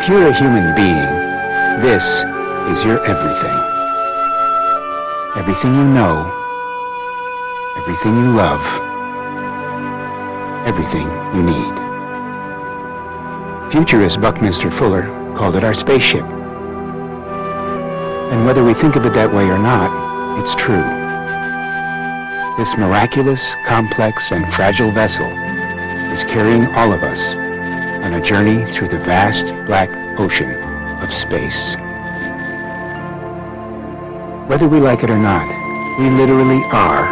If you're a human being, this is your everything. Everything you know, everything you love, everything you need. Futurist Buckminster Fuller called it our spaceship. And whether we think of it that way or not, it's true. This miraculous, complex, and fragile vessel is carrying all of us on a journey through the vast black ocean of space. Whether we like it or not, we literally are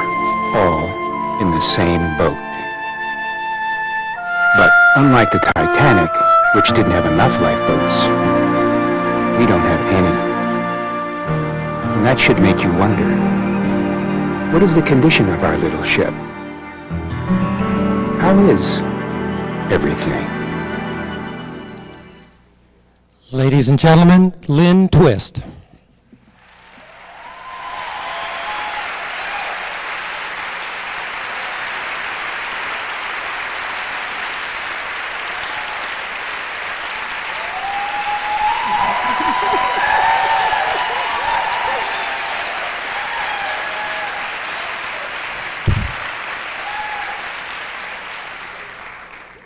all in the same boat. But unlike the Titanic, which didn't have enough lifeboats, we don't have any. And that should make you wonder, what is the condition of our little ship? How is everything? Ladies and gentlemen, Lynn Twist.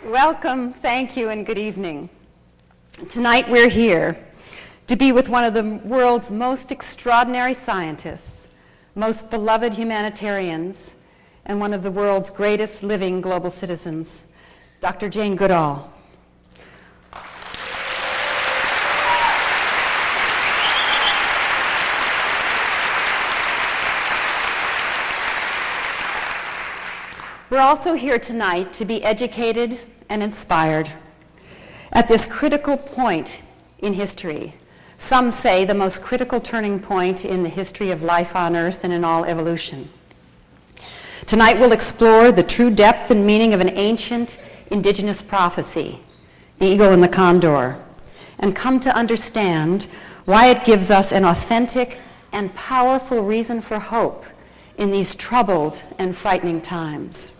Welcome, thank you, and good evening. Tonight we're here to be with one of the world's most extraordinary scientists, most beloved humanitarians, and one of the world's greatest living global citizens, Dr. Jane Goodall. We're also here tonight to be educated and inspired. At this critical point in history, some say the most critical turning point in the history of life on Earth and in all evolution. Tonight we'll explore the true depth and meaning of an ancient indigenous prophecy, the eagle and the condor, and come to understand why it gives us an authentic and powerful reason for hope in these troubled and frightening times.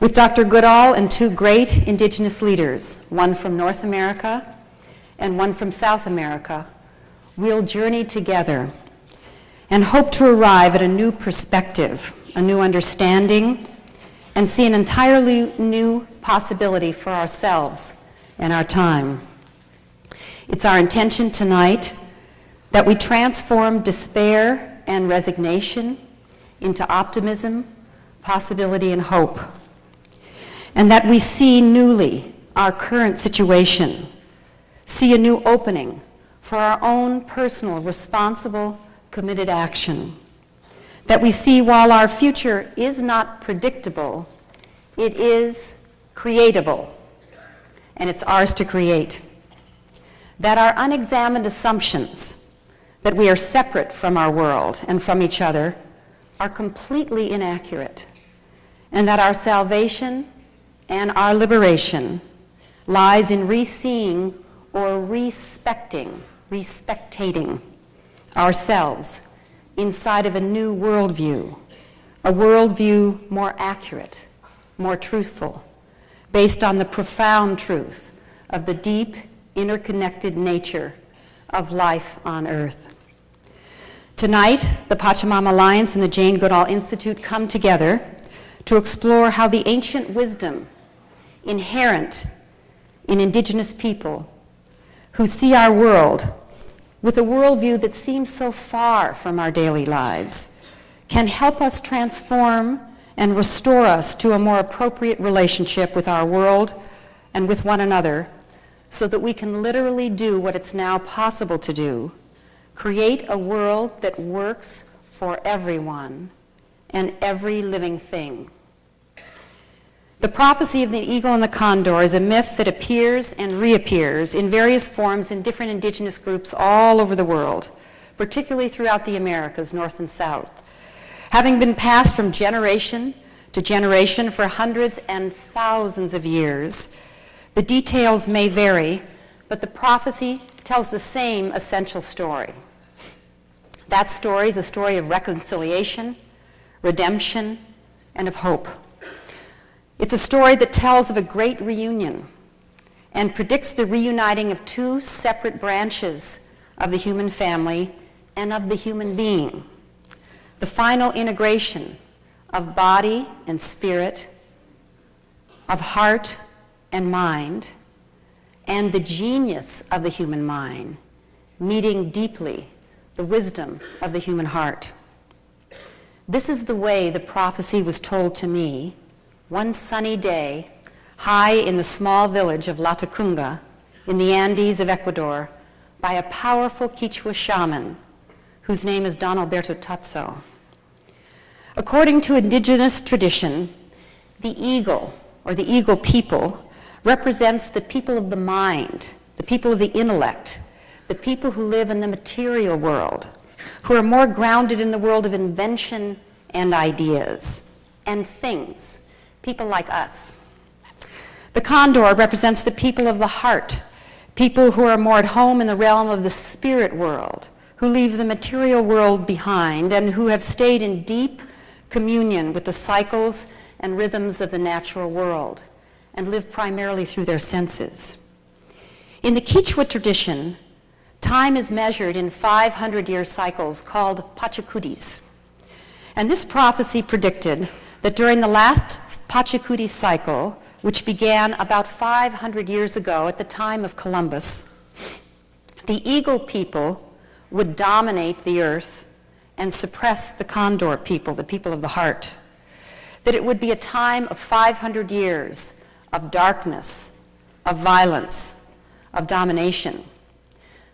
With Dr. Goodall and two great indigenous leaders, one from North America and one from South America, we'll journey together and hope to arrive at a new perspective, a new understanding, and see an entirely new possibility for ourselves and our time. It's our intention tonight that we transform despair and resignation into optimism, possibility, and hope. And that we see newly our current situation, see a new opening for our own personal, responsible, committed action. That we see while our future is not predictable, it is creatable, and it's ours to create. That our unexamined assumptions that we are separate from our world and from each other are completely inaccurate, and that our salvation and our liberation lies in re-seeing or respectating ourselves inside of a new worldview, a worldview more accurate, more truthful, based on the profound truth of the deep, interconnected nature of life on Earth. Tonight, the Pachamama Alliance and the Jane Goodall Institute come together to explore how the ancient wisdom inherent in indigenous people who see our world with a worldview that seems so far from our daily lives can help us transform and restore us to a more appropriate relationship with our world and with one another so that we can literally do what it's now possible to do, create a world that works for everyone and every living thing. The prophecy of the eagle and the condor is a myth that appears and reappears in various forms in different indigenous groups all over the world, particularly throughout the Americas, North and South. Having been passed from generation to generation for hundreds and thousands of years, the details may vary, but the prophecy tells the same essential story. That story is a story of reconciliation, redemption, and of hope. It's a story that tells of a great reunion and predicts the reuniting of two separate branches of the human family and of the human being, the final integration of body and spirit, of heart and mind, and the genius of the human mind, meeting deeply the wisdom of the human heart. This is the way the prophecy was told to me one sunny day, high in the small village of Latacunga in the Andes of Ecuador, by a powerful Quechua shaman whose name is Don Alberto Tatso. According to indigenous tradition, the eagle, or the eagle people, represents the people of the mind, the people of the intellect, the people who live in the material world, who are more grounded in the world of invention and ideas and things, people like us. The condor represents the people of the heart, people who are more at home in the realm of the spirit world, who leave the material world behind and who have stayed in deep communion with the cycles and rhythms of the natural world and live primarily through their senses. In the Quechua tradition, time is measured in 500-year cycles called Pachacudis. And this prophecy predicted that during the last Pachacudi cycle, which began about 500 years ago at the time of Columbus, the eagle people would dominate the earth and suppress the condor people, the people of the heart. That it would be a time of 500 years of darkness, of violence, of domination.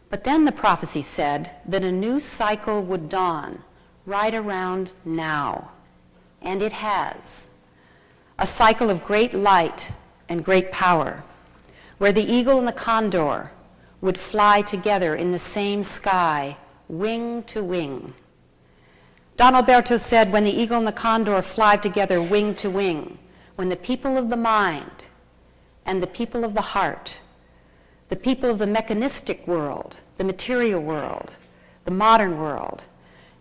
But then the prophecy said that a new cycle would dawn right around now, and it has. A cycle of great light and great power, where the eagle and the condor would fly together in the same sky, wing to wing. Don Alberto said, when the eagle and the condor fly together wing to wing, when the people of the mind and the people of the heart, the people of the mechanistic world, the material world, the modern world,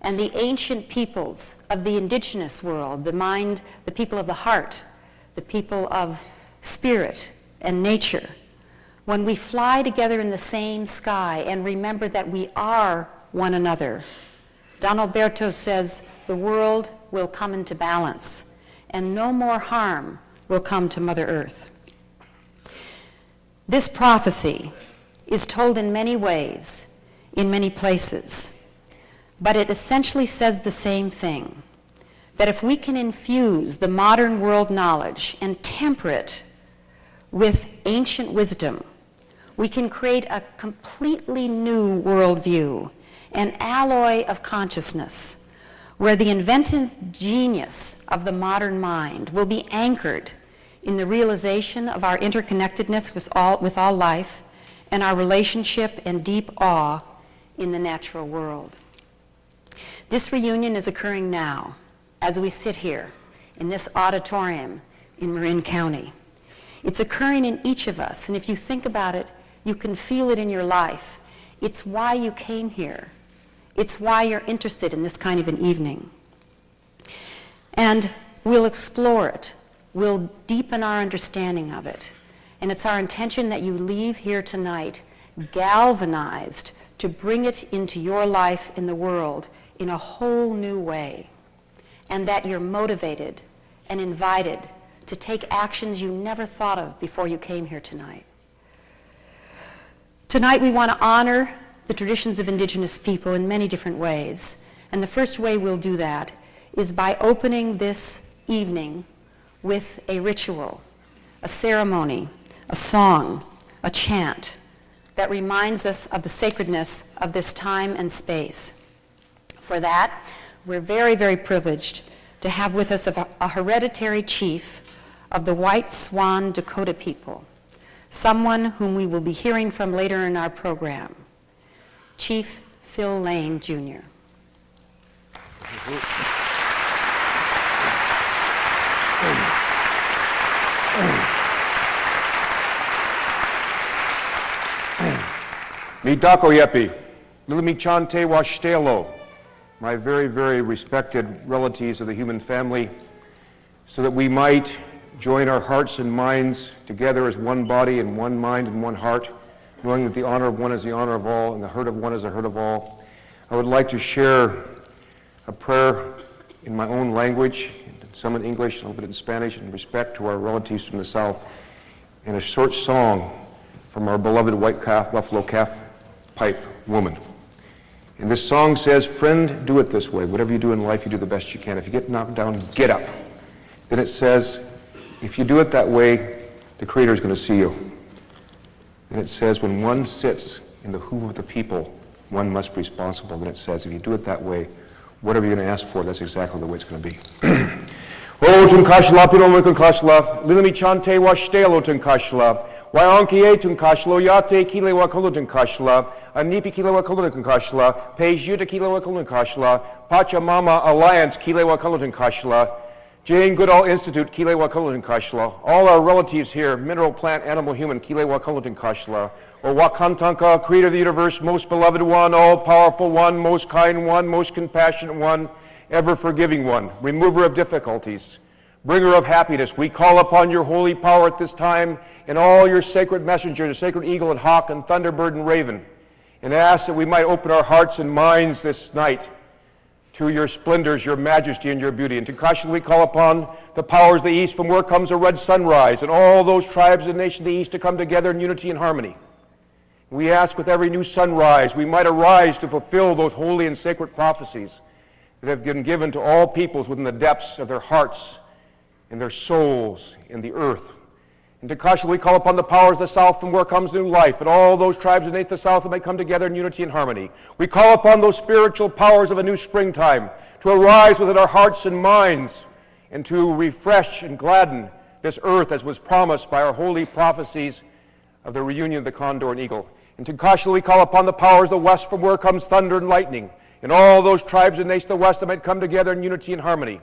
and the ancient peoples of the indigenous world, the mind, the people of the heart, the people of spirit and nature, when we fly together in the same sky and remember that we are one another, Don Alberto says the world will come into balance and no more harm will come to Mother Earth. This prophecy is told in many ways, in many places, but it essentially says the same thing, that if we can infuse the modern world knowledge and temper it with ancient wisdom, we can create a completely new worldview, an alloy of consciousness, where the inventive genius of the modern mind will be anchored in the realization of our interconnectedness with all life and our relationship and deep awe in the natural world. This reunion is occurring now as we sit here in this auditorium in Marin County. It's occurring in each of us, and if you think about it, you can feel it in your life. It's why you came here. It's why you're interested in this kind of an evening. And we'll explore it. We'll deepen our understanding of it. And it's our intention that you leave here tonight galvanized to bring it into your life in the world in a whole new way. And that you're motivated and invited to take actions you never thought of before you came here tonight. Tonight we want to honor the traditions of indigenous people in many different ways. And the first way we'll do that is by opening this evening with a ritual, a ceremony, a song, a chant that reminds us of the sacredness of this time and space. For that, we're very, very privileged to have with us a hereditary chief of the White Swan Dakota people, someone whom we will be hearing from later in our program. Chief Phil Lane, Jr. Mi dako yepi, lilimi chante washtelo, my very, very respected relatives of the human family, so that we might join our hearts and minds together as one body and one mind and one heart, knowing that the honor of one is the honor of all and the hurt of one is the hurt of all. I would like to share a prayer in my own language, some in English, a little bit in Spanish, in respect to our relatives from the South, and a short song from our beloved white calf, buffalo calf pipe woman. And this song says, "Friend, do it this way. Whatever you do in life, you do the best you can. If you get knocked down, get up." Then it says, if you do it that way, the Creator is going to see you. Then it says, when one sits in the hoof of the people, one must be responsible. Then it says, if you do it that way, whatever you're going to ask for, that's exactly the way it's going to be. O tunkashla pilomo tunkashla, lilimi chante wa shtelo tunkashla, wa ankie tunkashlo yate kile wa kolo tunkashla, anipi kile wa kolo tunkashla, pejuta kile wa kolo tunkashla, Pachamama Alliance kile wa kolo tunkashla, Jane Goodall Institute kile wa kolo tunkashla, all our relatives here, mineral, plant, animal, human, kile wa kolo tunkashla, O Wakantanka, Creator of the universe, most beloved one, all-powerful one, most kind one, most compassionate one, ever-forgiving one, remover of difficulties, bringer of happiness, we call upon your holy power at this time and all your sacred messengers, the sacred eagle and hawk and thunderbird and raven, and ask that we might open our hearts and minds this night to your splendors, your majesty, and your beauty. And to caution, we call upon the powers of the east, from where comes a red sunrise, and all those tribes and nations of the east to come together in unity and harmony. We ask with every new sunrise, we might arise to fulfill those holy and sacred prophecies that have been given to all peoples within the depths of their hearts and their souls in the earth. And to caution, we call upon the powers of the south, from where comes new life, and all those tribes and nations of the south that may come together in unity and harmony. We call upon those spiritual powers of a new springtime to arise within our hearts and minds and to refresh and gladden this earth as was promised by our holy prophecies of the reunion of the Condor and Eagle. And to caution, we call upon the powers of the west, from where comes thunder and lightning, and all those tribes and nations of the west that might come together in unity and harmony.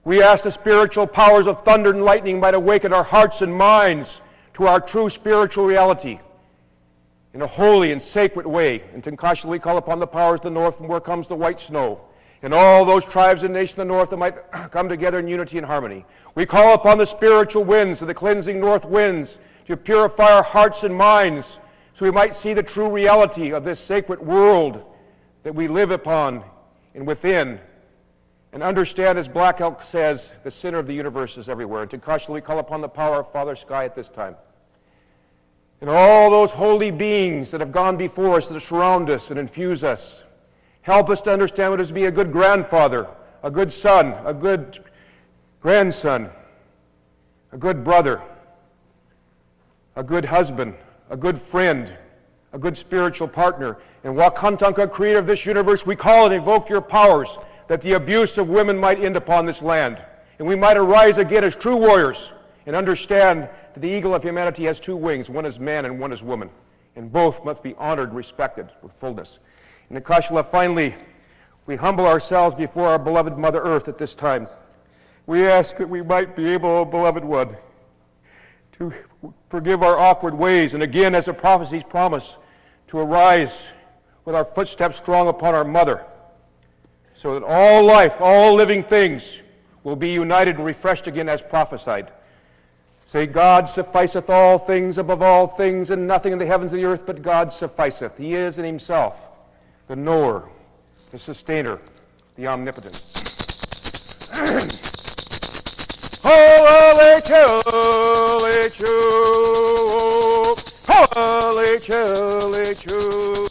We ask the spiritual powers of thunder and lightning might awaken our hearts and minds to our true spiritual reality in a holy and sacred way. And to caution, we call upon the powers of the north, from where comes the white snow, and all those tribes and nations of the north that might come together in unity and harmony. We call upon the spiritual winds and the cleansing north winds to purify our hearts and minds, so we might see the true reality of this sacred world that we live upon and within, and understand, as Black Elk says, the center of the universe is everywhere. And to caution, we call upon the power of Father Sky at this time. And all those holy beings that have gone before us, that surround us and infuse us, help us to understand what it is to be a good grandfather, a good son, a good grandson, a good brother, a good husband, a good friend, a good spiritual partner. And Wakantanka, Creator of this universe, we call and invoke your powers that the abuse of women might end upon this land, and we might arise again as true warriors and understand that the eagle of humanity has two wings, one is man and one is woman, and both must be honored and respected with fullness. And Akashla, finally, we humble ourselves before our beloved Mother Earth at this time. We ask that we might be able, beloved one, to forgive our awkward ways, and again, as the prophecies promise, to arise with our footsteps strong upon our mother, so that all life, all living things will be united and refreshed again as prophesied. Say, God sufficeth all things above all things, and nothing in the heavens and the earth but God sufficeth. He is in himself the knower, the sustainer, the omnipotent. Holy chili choo, holy chili choo,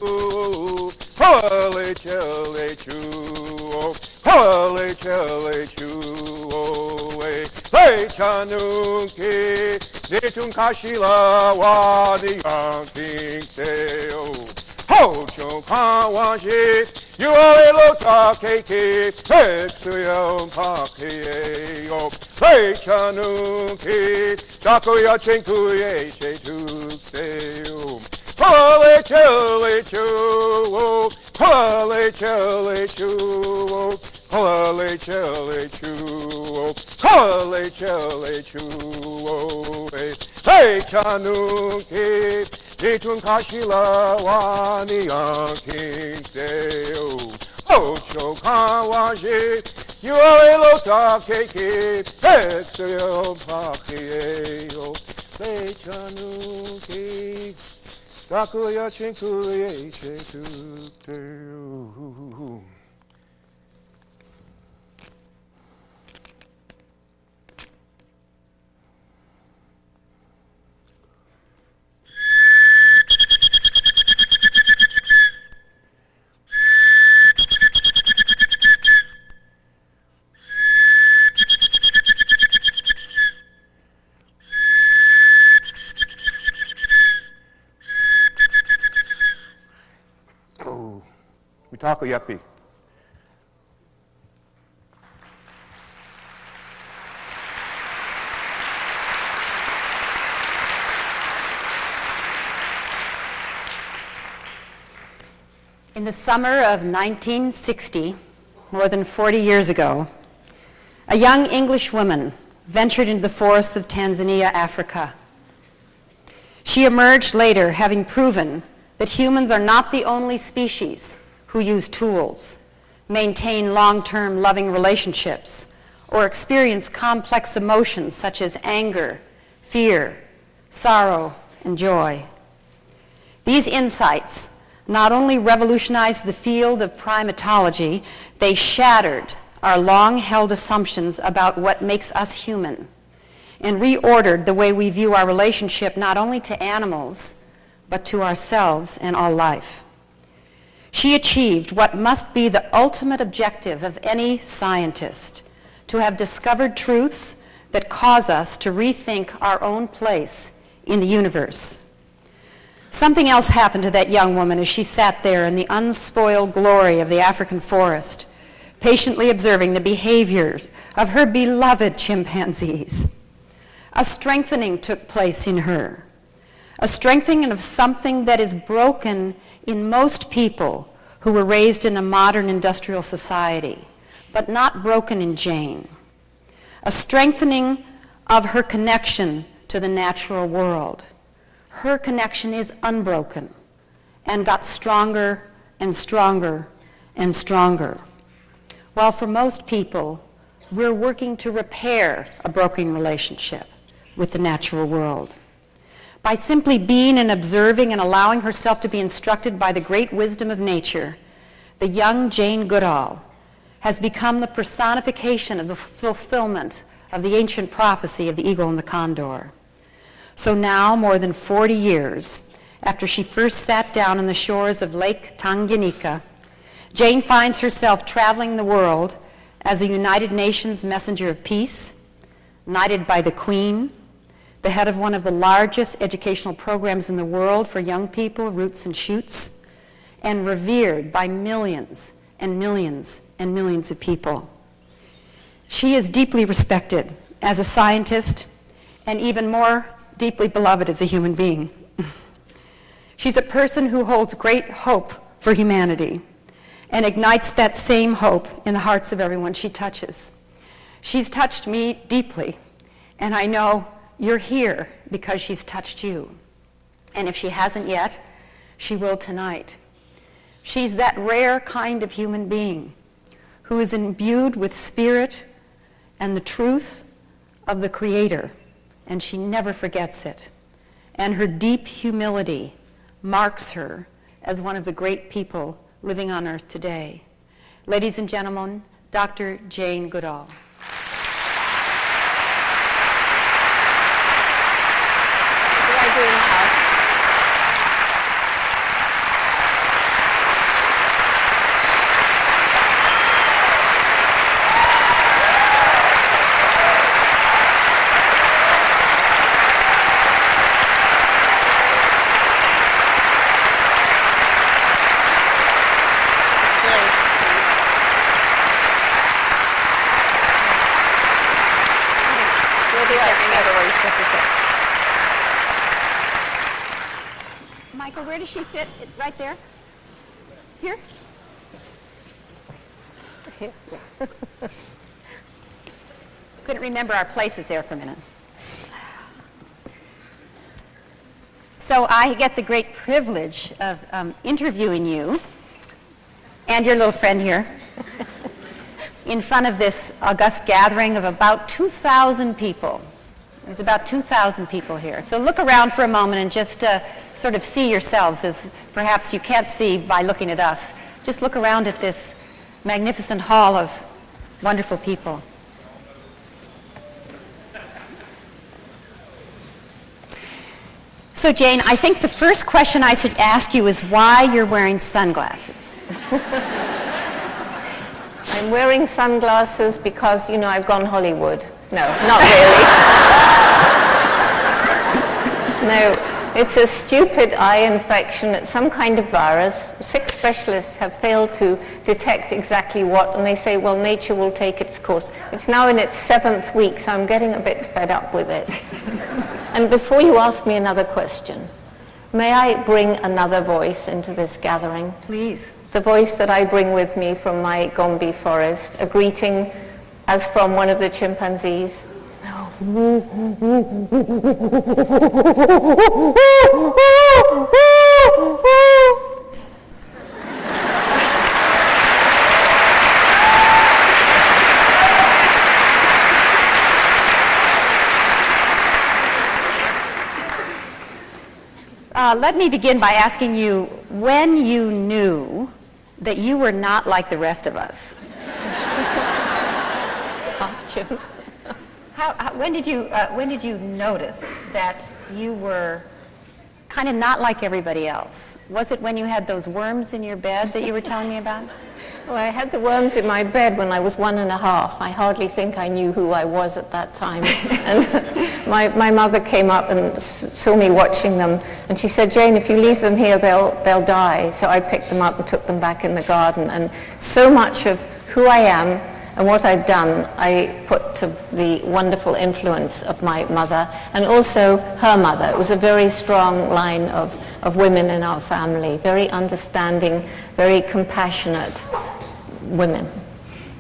holy chili choo, holy chili choo, hey chanunki, ditun kashila wadi yanking teo. Ho chung kawashi, you are lo ta keke, exuyo pakeo. Hey chanunki, dakuya chinkuye chetukseo. Holy chili choo, holy chili choo, holy chili choo, holy chili choo. Hey chanunki, ditun kashila wani yanking deo. Ocho kawashi, You are lo takeke, exterior pakieo, lechanuki, takuya chinkuye chintu. Mitako yapi. In the summer of 1960, more than 40 years ago, a young English woman ventured into the forests of Tanzania, Africa. She emerged later having proven that humans are not the only species who use tools, maintain long-term loving relationships, or experience complex emotions such as anger, fear, sorrow, and joy. These insights not only revolutionized the field of primatology, they shattered our long-held assumptions about what makes us human and reordered the way we view our relationship not only to animals, but to ourselves and all life. She achieved what must be the ultimate objective of any scientist, to have discovered truths that cause us to rethink our own place in the universe. Something else happened to that young woman as she sat there in the unspoiled glory of the African forest, patiently observing the behaviors of her beloved chimpanzees. A strengthening took place in her, a strengthening of something that is broken in most people who were raised in a modern industrial society, but not broken in Jane. A strengthening of her connection to the natural world. Her connection is unbroken and got stronger and stronger and stronger. While for most people, we're working to repair a broken relationship with the natural world. By simply being and observing and allowing herself to be instructed by the great wisdom of nature, the young Jane Goodall has become the personification of the fulfillment of the ancient prophecy of the eagle and the condor. So now, more than 40 years after she first sat down on the shores of Lake Tanganyika, Jane finds herself traveling the world as a United Nations messenger of peace, knighted by the Queen, the head of one of the largest educational programs in the world for young people, Roots and Shoots, and revered by millions and millions and millions of people. She is deeply respected as a scientist and even more deeply beloved as a human being. She's a person who holds great hope for humanity and ignites that same hope in the hearts of everyone she touches. She's touched me deeply, and I know you're here because she's touched you. And if she hasn't yet, she will tonight. She's that rare kind of human being who is imbued with spirit and the truth of the Creator, and she never forgets it. And her deep humility marks her as one of the great people living on earth today. Ladies and gentlemen, Dr. Jane Goodall. What do I do now? Michael, where does she sit? Right there? Here? Couldn't remember our places there for a minute. So I get the great privilege of interviewing you and your little friend here. in front of this august gathering of about 2,000 people. There's about 2,000 people here. So look around for a moment and just sort of see yourselves as perhaps you can't see by looking at us. Just look around at this magnificent hall of wonderful people. So Jane, I think the first question I should ask you is why you're wearing sunglasses. I'm wearing sunglasses because, you know, I've gone Hollywood. No, not really. No, it's a stupid eye infection. It's some kind of virus. 6 specialists have failed to detect exactly what, and they say, well, nature will take its course. It's now in its 7th week, so I'm getting a bit fed up with it. And before you ask me another question, may I bring another voice into this gathering? Please. The voice that I bring with me from my Gombe forest, a greeting as from one of the chimpanzees. Let me begin by asking you when you knew that you were not like the rest of us. When did you notice that you were kind of not like everybody else? Was it when you had those worms in your bed that you were telling me about? Well, I had the worms in my bed when I was 1.5. I hardly think I knew who I was at that time. And my mother came up and saw me watching them, and she said, Jane, if you leave them here, they'll die. So I picked them up and took them back in the garden. And so much of who I am and what I've done, I put to the wonderful influence of my mother and also her mother. It was a very strong line of women in our family, very understanding, very compassionate women.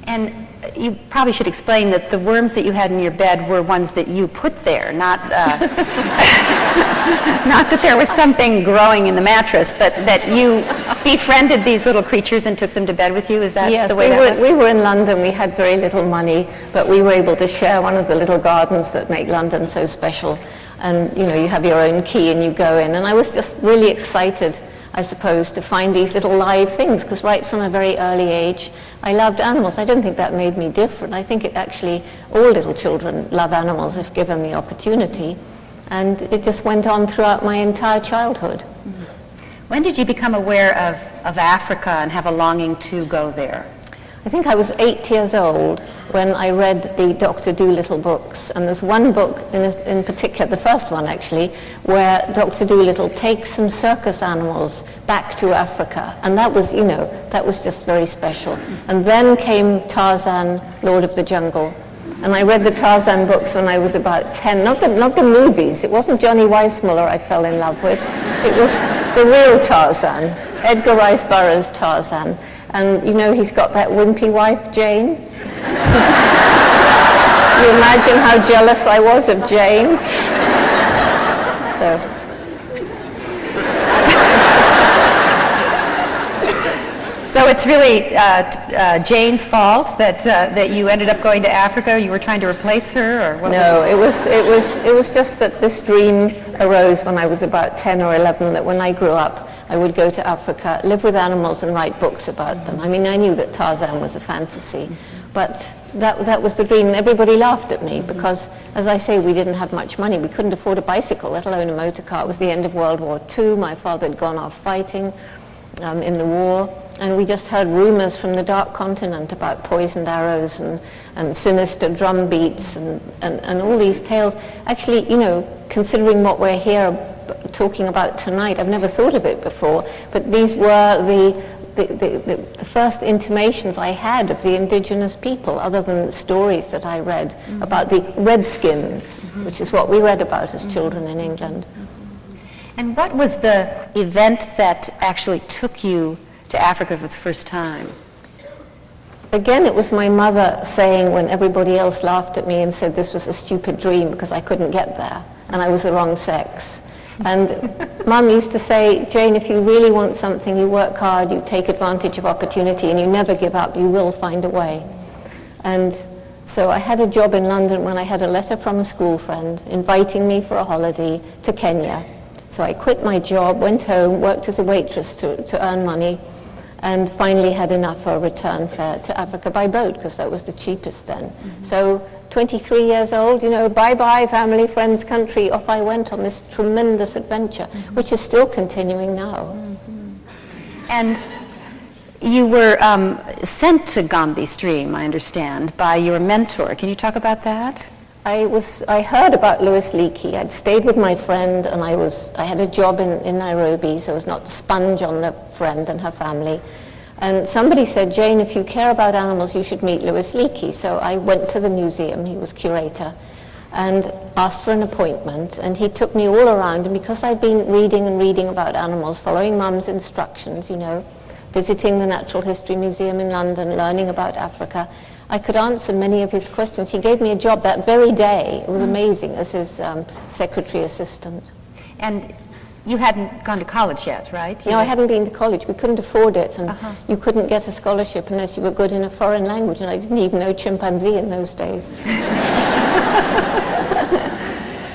And you probably should explain that the worms that you had in your bed were ones that you put there, not not that there was something growing in the mattress, but that you befriended these little creatures and took them to bed with you. Is that yes, the way that was? We were in London. We had very little money, but we were able to share one of the little gardens that make London so special. And, you know, you have your own key and you go in. And I was just really excited, I suppose, to find these little live things, because right from a very early age, I loved animals. I don't think that made me different. I think it actually, all little children love animals if given the opportunity. And it just went on throughout my entire childhood. When did you become aware of Africa and have a longing to go there? I think I was 8 years old when I read the Dr. Dolittle books, and there's one book in particular, the first one actually, where Dr. Dolittle takes some circus animals back to Africa, and that was, you know, that was just very special. And then came Tarzan, Lord of the Jungle, and I read the Tarzan books when I was about 10, not the movies. It wasn't Johnny Weissmuller I fell in love with, it was the real Tarzan, Edgar Rice Burroughs' Tarzan. And, you know, he's got that wimpy wife, Jane. You imagine how jealous I was of Jane. So it's really Jane's fault that you ended up going to Africa. You were trying to replace her, or what? No, it was just that this dream arose when I was about 10 or 11, that when I grew up, I would go to Africa, live with animals, and write books about them. I mean, I knew that Tarzan was a fantasy, but that was the dream, and everybody laughed at me because, as I say, we didn't have much money. We couldn't afford a bicycle, let alone a motor car. It was the end of World War II. My father had gone off fighting in the war, and we just heard rumors from the Dark Continent about poisoned arrows and sinister drum beats and all these tales. Actually, you know, considering what we're here talking about tonight, I've never thought of it before, but these were the first intimations I had of the indigenous people, other than stories that I read about the Redskins, which is what we read about as children in England. And what was the event that actually took you to Africa for the first time? Again, it was my mother saying, when everybody else laughed at me and said this was a stupid dream because I couldn't get there and I was the wrong sex. And Mum used to say, Jane, if you really want something, you work hard, you take advantage of opportunity, and you never give up, you will find a way. And so I had a job in London when I had a letter from a school friend inviting me for a holiday to Kenya. So I quit my job, went home, worked as a waitress to earn money, and finally had enough for a return fare to Africa by boat, because that was the cheapest then. So 23 years old, bye-bye family, friends, country, off I went on this tremendous adventure, which is still continuing now. And you were sent to Gombe Stream, I understand, by your mentor. Can you talk about that? I heard about Louis Leakey. I'd stayed with my friend, and I had a job in Nairobi, so I was not the sponge on the friend and her family. And somebody said, Jane, if you care about animals, you should meet Louis Leakey. So I went to the museum, he was curator, and asked for an appointment, and he took me all around. And because I'd been reading about animals, following Mum's instructions, visiting the Natural History Museum in London, learning about Africa, I could answer many of his questions. He gave me a job that very day. It was amazing, as his secretary assistant. And you hadn't gone to college yet, right? No, I hadn't been to college. We couldn't afford it, and you couldn't get a scholarship unless you were good in a foreign language, and I didn't even know chimpanzee in those days.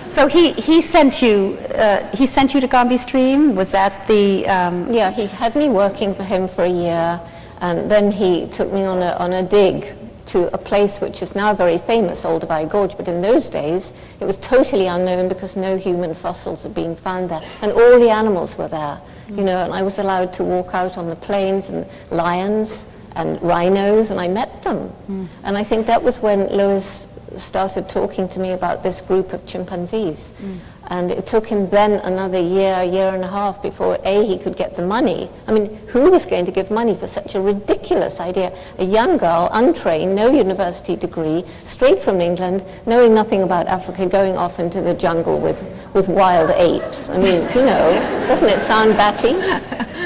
So he sent you to Gombe Stream? Was that the? Yeah, he had me working for him for a year, and then he took me on a dig to a place which is now very famous, Olduvai Gorge, but in those days it was totally unknown because no human fossils had been found there, and all the animals were there, and I was allowed to walk out on the plains, and lions and rhinos, and I met them. And I think that was when Louis started talking to me about this group of chimpanzees. And it took him then another year and a half before he could get the money. I mean, who was going to give money for such a ridiculous idea? A young girl, untrained, no university degree, straight from England, knowing nothing about Africa, going off into the jungle with wild apes. I mean, doesn't it sound batty?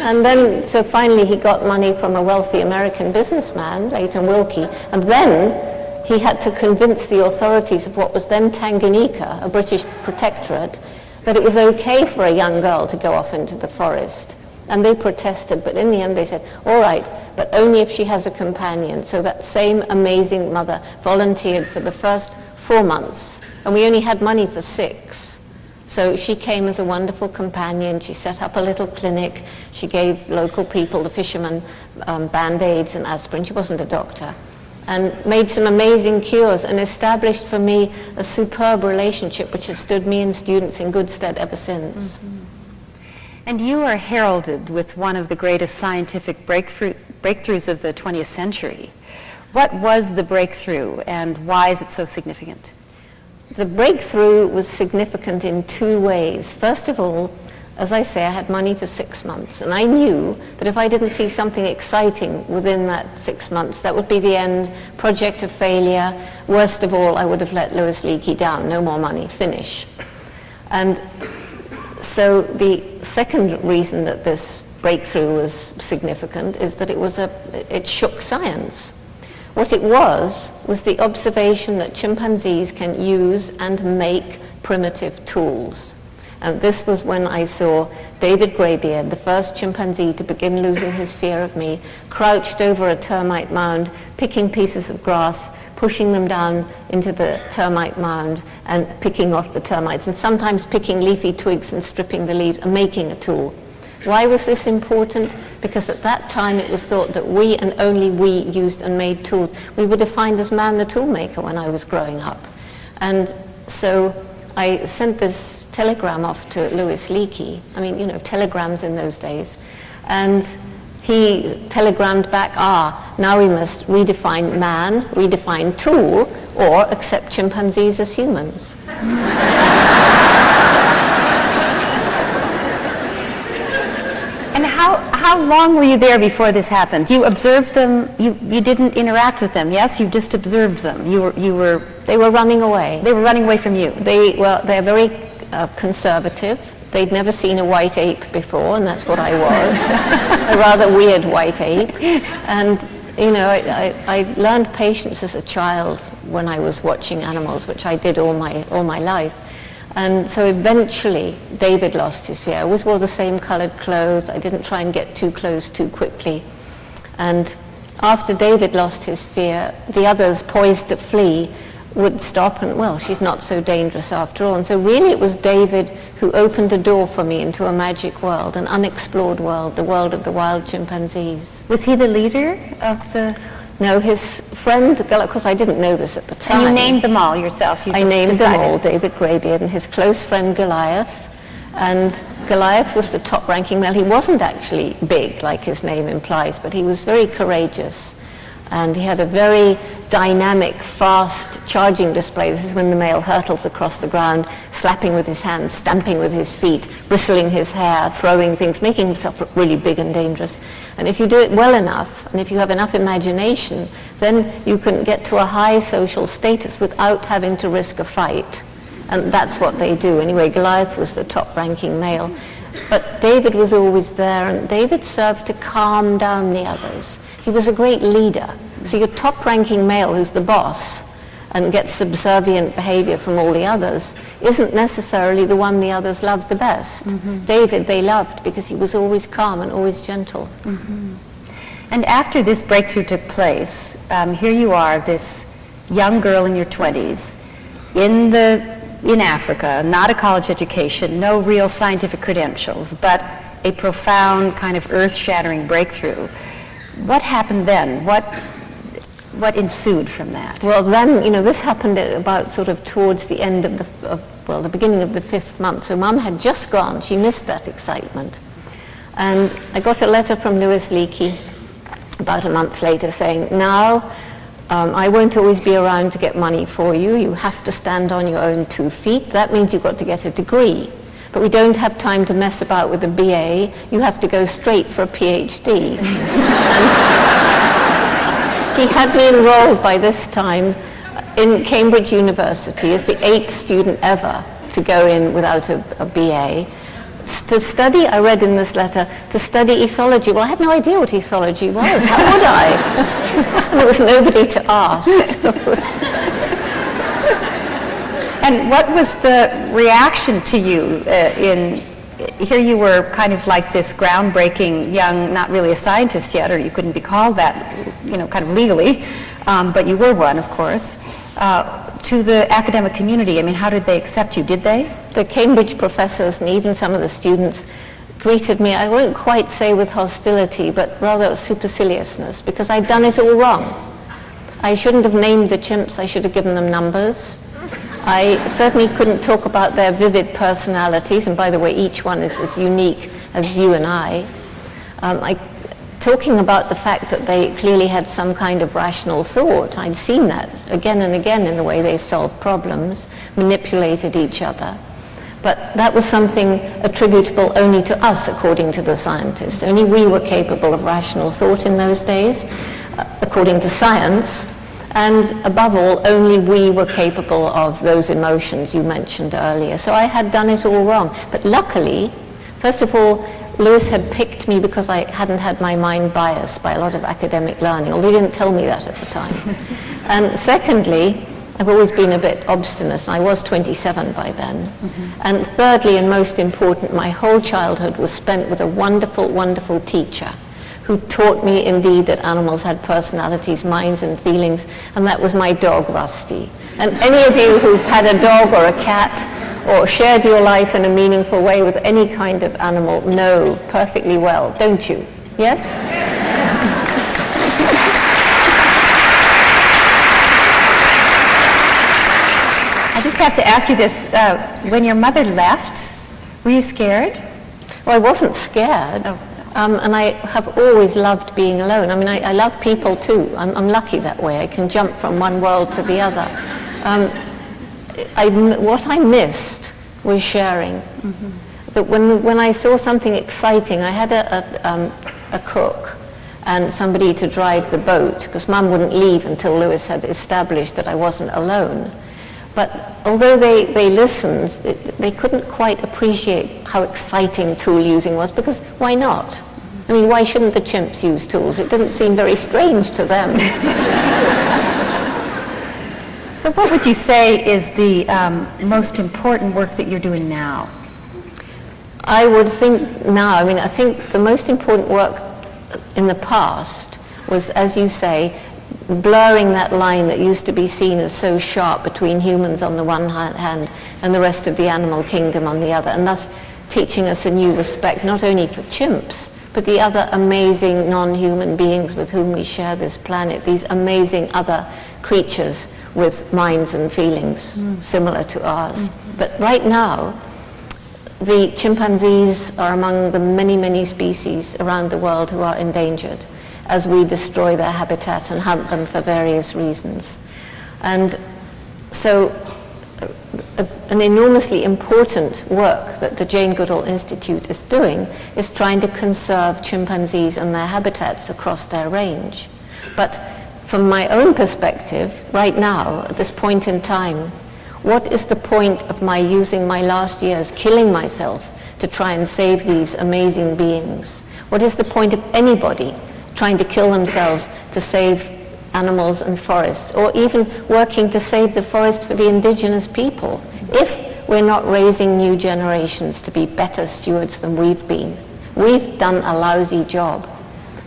And then, so finally he got money from a wealthy American businessman, Leighton Wilkie, and then he had to convince the authorities of what was then Tanganyika, a British protectorate, that it was okay for a young girl to go off into the forest. And they protested, but in the end they said, all right, but only if she has a companion. So that same amazing mother volunteered for the first 4 months, and we only had money for 6. So she came as a wonderful companion. She set up a little clinic. She gave local people, the fishermen, Band-Aids and aspirin. She wasn't a doctor. And made some amazing cures, and established for me a superb relationship which has stood me and students in good stead ever since. And you are heralded with one of the greatest scientific breakthroughs of the 20th century. What was the breakthrough, and why is it so significant? The breakthrough was significant in 2 ways. First of all, as I say, I had money for 6 months, and I knew that if I didn't see something exciting within that 6 months, that would be the end, project of failure. Worst of all, I would have let Louis Leakey down. No more money, finish. And so the second reason that this breakthrough was significant is that it shook science. What it was the observation that chimpanzees can use and make primitive tools. And this was when I saw David Greybeard, the first chimpanzee to begin losing his fear of me, crouched over a termite mound, picking pieces of grass, pushing them down into the termite mound and picking off the termites, and sometimes picking leafy twigs and stripping the leaves and making a tool. Why was this important? Because at that time it was thought that we and only we used and made tools. We were defined as man the toolmaker when I was growing up. And so I sent this telegram off to Louis Leakey. I mean, telegrams in those days. And he telegrammed back, now we must redefine man, redefine tool, or accept chimpanzees as humans. And how long were you there before this happened? You observed them, you didn't interact with them, yes? You just observed them. They were running away. They were running away from you. They're very conservative. They'd never seen a white ape before, and that's what I was. A rather weird white ape. And, I learned patience as a child when I was watching animals, which I did all my life. And so eventually, David lost his fear. I always wore the same colored clothes. I didn't try and get too close too quickly. And after David lost his fear, the others, poised to flee, would stop and, well, she's not so dangerous after all. And so really it was David who opened a door for me into a magic world, an unexplored world, the world of the wild chimpanzees. Was he the leader of the... No, his friend, of course I didn't know this at the time. And you named them all yourself? I named them all, David Greybeard and his close friend Goliath. And Goliath was the top-ranking male. He wasn't actually big, like his name implies, but he was very courageous. And he had a very dynamic, fast charging display. This is when the male hurtles across the ground, slapping with his hands, stamping with his feet, bristling his hair, throwing things, making himself look really big and dangerous. And if you do it well enough, and if you have enough imagination, then you can get to a high social status without having to risk a fight. And that's what they do. Anyway, Goliath was the top-ranking male. But David was always there, and David served to calm down the others. He was a great leader. So your top-ranking male, who's the boss, and gets subservient behavior from all the others, isn't necessarily the one the others loved the best. Mm-hmm. David they loved because he was always calm and always gentle. Mm-hmm. And after this breakthrough took place, here you are, this young girl in your 20s, in Africa, not a college education, no real scientific credentials, but a profound kind of earth-shattering breakthrough. What happened then? What ensued from that? Well, then, this happened at about sort of towards the end of the beginning of the 5th month. So Mum had just gone. She missed that excitement. And I got a letter from Louis Leakey about a month later saying, now, I won't always be around to get money for you. You have to stand on your own 2 feet. That means you've got to get a degree. But we don't have time to mess about with a BA. You have to go straight for a PhD. And he had me enrolled by this time in Cambridge University as the 8th student ever to go in without a BA. To study, I read in this letter, to study ethology. Well, I had no idea what ethology was. How would I? And there was nobody to ask. And what was the reaction to you here you were kind of like this groundbreaking young, not really a scientist yet, or you couldn't be called that, kind of legally, but you were one, of course, to the academic community. I mean, how did they accept you? Did they? The Cambridge professors and even some of the students greeted me, I won't quite say with hostility, but rather superciliousness, because I'd done it all wrong. I shouldn't have named the chimps, I should have given them numbers. I certainly couldn't talk about their vivid personalities, and by the way, each one is as unique as you and I. Talking about the fact that they clearly had some kind of rational thought. I'd seen that again and again in the way they solved problems, manipulated each other. But that was something attributable only to us, according to the scientists. Only we were capable of rational thought in those days, according to science. And above all, only we were capable of those emotions you mentioned earlier. So I had done it all wrong. But luckily, first of all, Lewis had picked me because I hadn't had my mind biased by a lot of academic learning, although he didn't tell me that at the time. And secondly, I've always been a bit obstinate, and I was 27 by then. Mm-hmm. And thirdly, and most important, my whole childhood was spent with a wonderful, wonderful teacher who taught me indeed that animals had personalities, minds and feelings, and that was my dog, Rusty. And any of you who've had a dog or a cat or shared your life in a meaningful way with any kind of animal know perfectly well, don't you? Yes? I just have to ask you this. When your mother left, were you scared? Well, I wasn't scared. Oh. And I have always loved being alone. I mean, I love people too. I'm lucky that way. I can jump from one world to the other. What I missed was sharing. Mm-hmm. That when I saw something exciting, I had a cook and somebody to drive the boat, because Mum wouldn't leave until Lewis had established that I wasn't alone. But although they listened, they couldn't quite appreciate how exciting tool using was, because why not? I mean, why shouldn't the chimps use tools? It didn't seem very strange to them. So what would you say is the most important work that you're doing now? I would think now, I think the most important work in the past was, as you say, blurring that line that used to be seen as so sharp between humans on the one hand and the rest of the animal kingdom on the other, and thus teaching us a new respect not only for chimps, but the other amazing non-human beings with whom we share this planet, these amazing other creatures with minds and feelings similar to ours. But right now, the chimpanzees are among the many, many species around the world who are endangered as we destroy their habitat and hunt them for various reasons. And so an enormously important work that the Jane Goodall Institute is doing is trying to conserve chimpanzees and their habitats across their range. But from my own perspective, right now, at this point in time, what is the point of my using my last years killing myself to try and save these amazing beings? What is the point of anybody trying to kill themselves to save animals and forests, or even working to save the forest for the indigenous people, if we're not raising new generations to be better stewards than we've been? We've done a lousy job.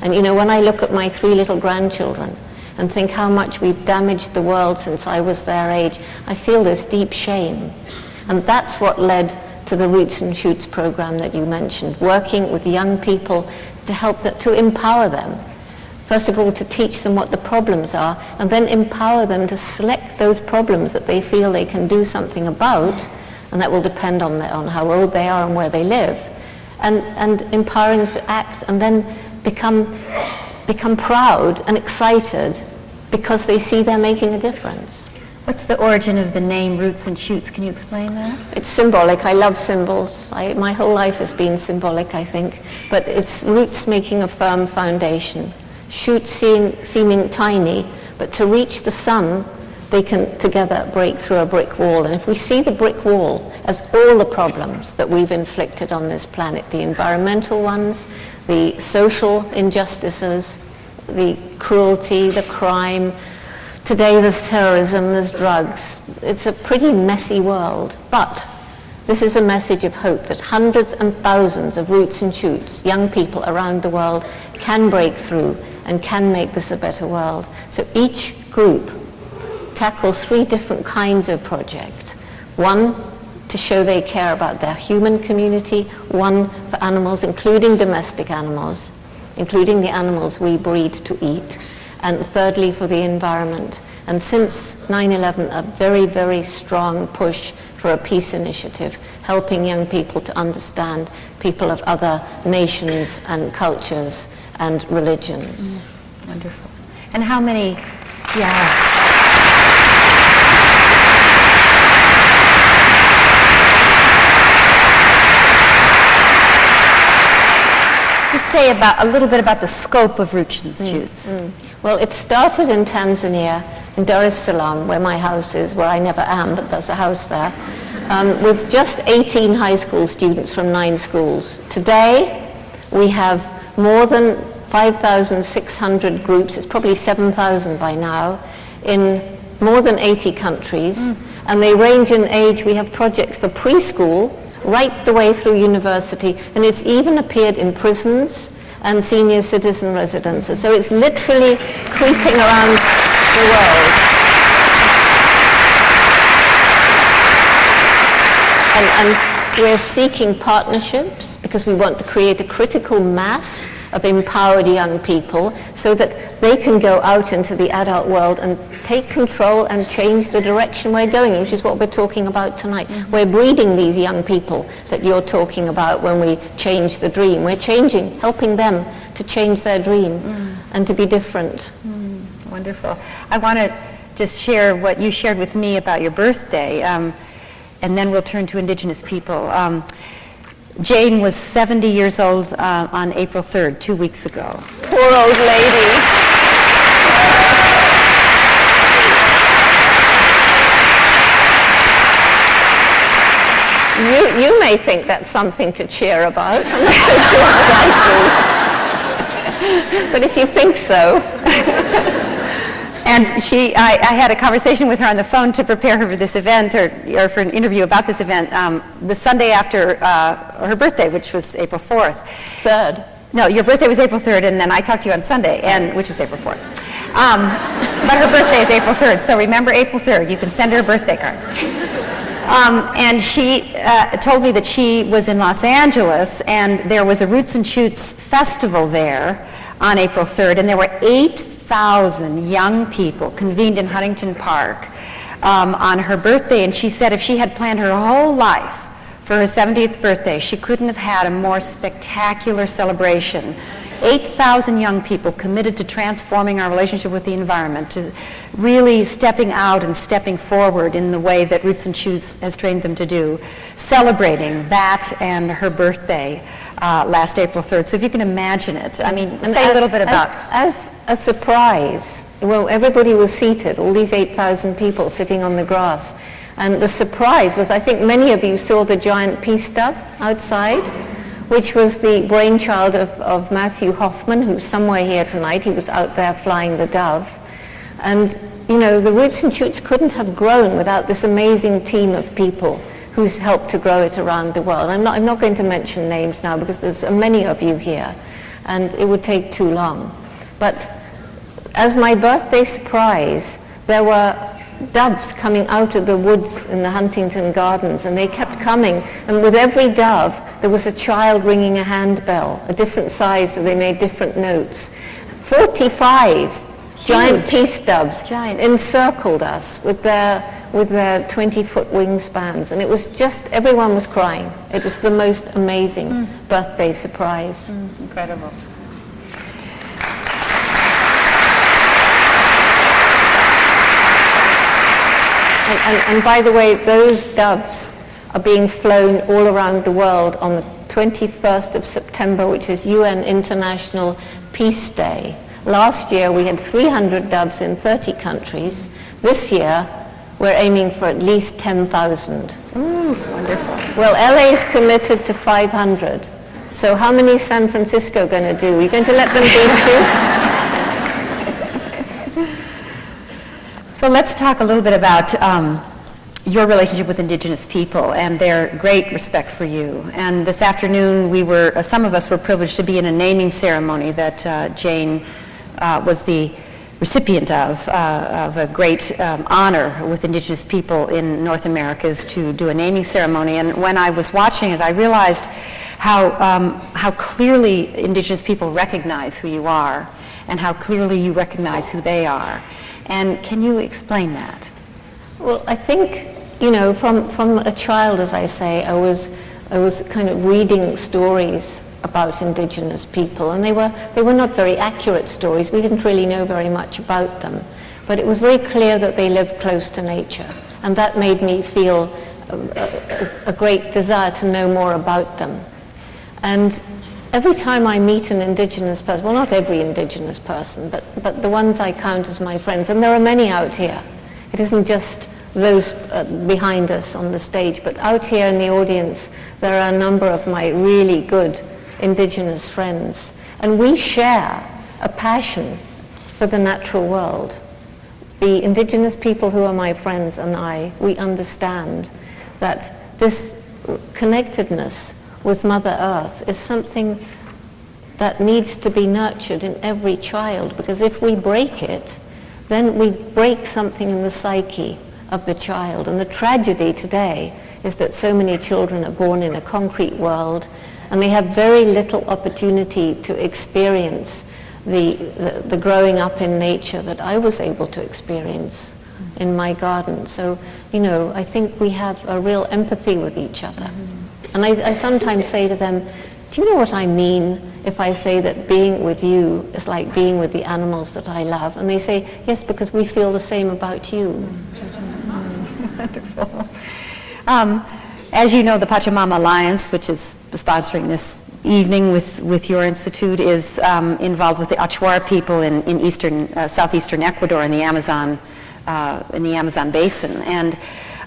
And you know, when I look at my 3 little grandchildren and think how much we've damaged the world since I was their age, I feel this deep shame. And that's what led to the Roots and Shoots program that you mentioned, working with young people to help them, to empower them. First of all, to teach them what the problems are, and then empower them to select those problems that they feel they can do something about, and that will depend on how old they are and where they live, and empowering them to act, and then become proud and excited because they see they're making a difference. What's the origin of the name Roots and Shoots? Can you explain that? It's symbolic. I love symbols. My whole life has been symbolic, I think. But it's roots making a firm foundation. Shoots seeming tiny, but to reach the sun, they can together break through a brick wall. And if we see the brick wall as all the problems that we've inflicted on this planet, the environmental ones, the social injustices, the cruelty, the crime, today there's terrorism, there's drugs. It's a pretty messy world, but this is a message of hope that hundreds and thousands of Roots and Shoots, young people around the world, can break through and can make this a better world. So each group tackles 3 different kinds of project. One, to show they care about their human community. One, for animals, including domestic animals, including the animals we breed to eat. And thirdly, for the environment. And since 9/11, a very, very strong push for a peace initiative, helping young people to understand people of other nations and cultures and religions. Wonderful. And how many, Just say a little bit about the scope of Roots and Shoots. Well, it started in Tanzania, in Dar es Salaam, where my house is, where I never am, but there's a house there, with just 18 high school students from 9 schools. Today, we have more than 5,600 groups, it's probably 7,000 by now, in more than 80 countries, and they range in age. We have projects for preschool, right the way through university, and it's even appeared in prisons and senior citizen residences. So it's literally creeping around the world. And we're seeking partnerships because we want to create a critical mass of empowered young people so that they can go out into the adult world and take control and change the direction we're going in, which is what we're talking about tonight. We're breeding these young people that you're talking about when we change the dream. We're helping them to change their dream and to be different. Wonderful. I want to just share what you shared with me about your birthday, and then we'll turn to Indigenous people. Jane was 70 years old on April 3rd, 2 weeks ago. Poor old lady. You may think that's something to cheer about. I'm not so sure that I do. But if you think so. And I had a conversation with her on the phone to prepare her for this event, or for an interview about this event, the Sunday after her birthday, which was April 4th. No, your birthday was April 3rd, and then I talked to you on Sunday, which was April 4th. But her birthday is April 3rd, so remember April 3rd. You can send her a birthday card. And she told me that she was in Los Angeles, and there was a Roots and Shoots festival there on April 3rd, and there were 8,000 young people convened in Huntington Park on her birthday, and she said if she had planned her whole life for her 70th birthday, she couldn't have had a more spectacular celebration. 8,000 young people committed to transforming our relationship with the environment, to really stepping out and stepping forward in the way that Roots and Shoots has trained them to do, celebrating that and her birthday last April 3rd. So if you can imagine it, I mean, say a little bit about... As a surprise, well, everybody was seated, all these 8,000 people sitting on the grass, and the surprise was, I think many of you saw the giant peace dove outside, which was the brainchild of Matthew Hoffman, who's somewhere here tonight. He was out there flying the dove. And, you know, the Roots and Shoots couldn't have grown without this amazing team of people who's helped to grow it around the world. I'm not going to mention names now because there's many of you here, and it would take too long. But as my birthday surprise, there were doves coming out of the woods in the Huntington Gardens, and they kept coming, and with every dove there was a child ringing a handbell, a different size, so they made different notes. 45 giant peace doves encircled us with their 20-foot wingspans, and it was just, everyone was crying. It was the most amazing birthday surprise. Incredible. And by the way, those doves are being flown all around the world on the 21st of September, which is UN International Peace Day. Last year we had 300 doves in 30 countries. This year we're aiming for at least 10,000. Wonderful. Well, LA is committed to 500. So how many is San Francisco going to do? Are you going to let them beat you? So let's talk a little bit about your relationship with Indigenous people and their great respect for you. And this afternoon, some of us were privileged to be in a naming ceremony that Jane was the recipient of a great honor with Indigenous people in North America, is to do a naming ceremony. And when I was watching it, I realized how clearly Indigenous people recognize who you are and how clearly you recognize who they are. And can you explain that? Well, I think, you know, from a child, as I say, I was kind of reading stories about Indigenous people, and they were not very accurate stories. We didn't really know very much about them, but it was very clear that they lived close to nature, and that made me feel a great desire to know more about them. And every time I meet an Indigenous person, well, not every Indigenous person, but the ones I count as my friends, and there are many out here. It isn't just those behind us on the stage, but out here in the audience, there are a number of my really good Indigenous friends. And we share a passion for the natural world. The Indigenous people who are my friends and I, we understand that this connectedness with Mother Earth is something that needs to be nurtured in every child, because if we break it, then we break something in the psyche of the child. And the tragedy today is that so many children are born in a concrete world, and they have very little opportunity to experience the growing up in nature that I was able to experience in my garden. So, you know, I think we have a real empathy with each other. And I sometimes say to them, do you know what I mean if I say that being with you is like being with the animals that I love? And they say, yes, because we feel the same about you. Wonderful. As you know, the Pachamama Alliance, which is sponsoring this evening with your institute, is involved with the Achuar people in southeastern Ecuador in the Amazon basin. And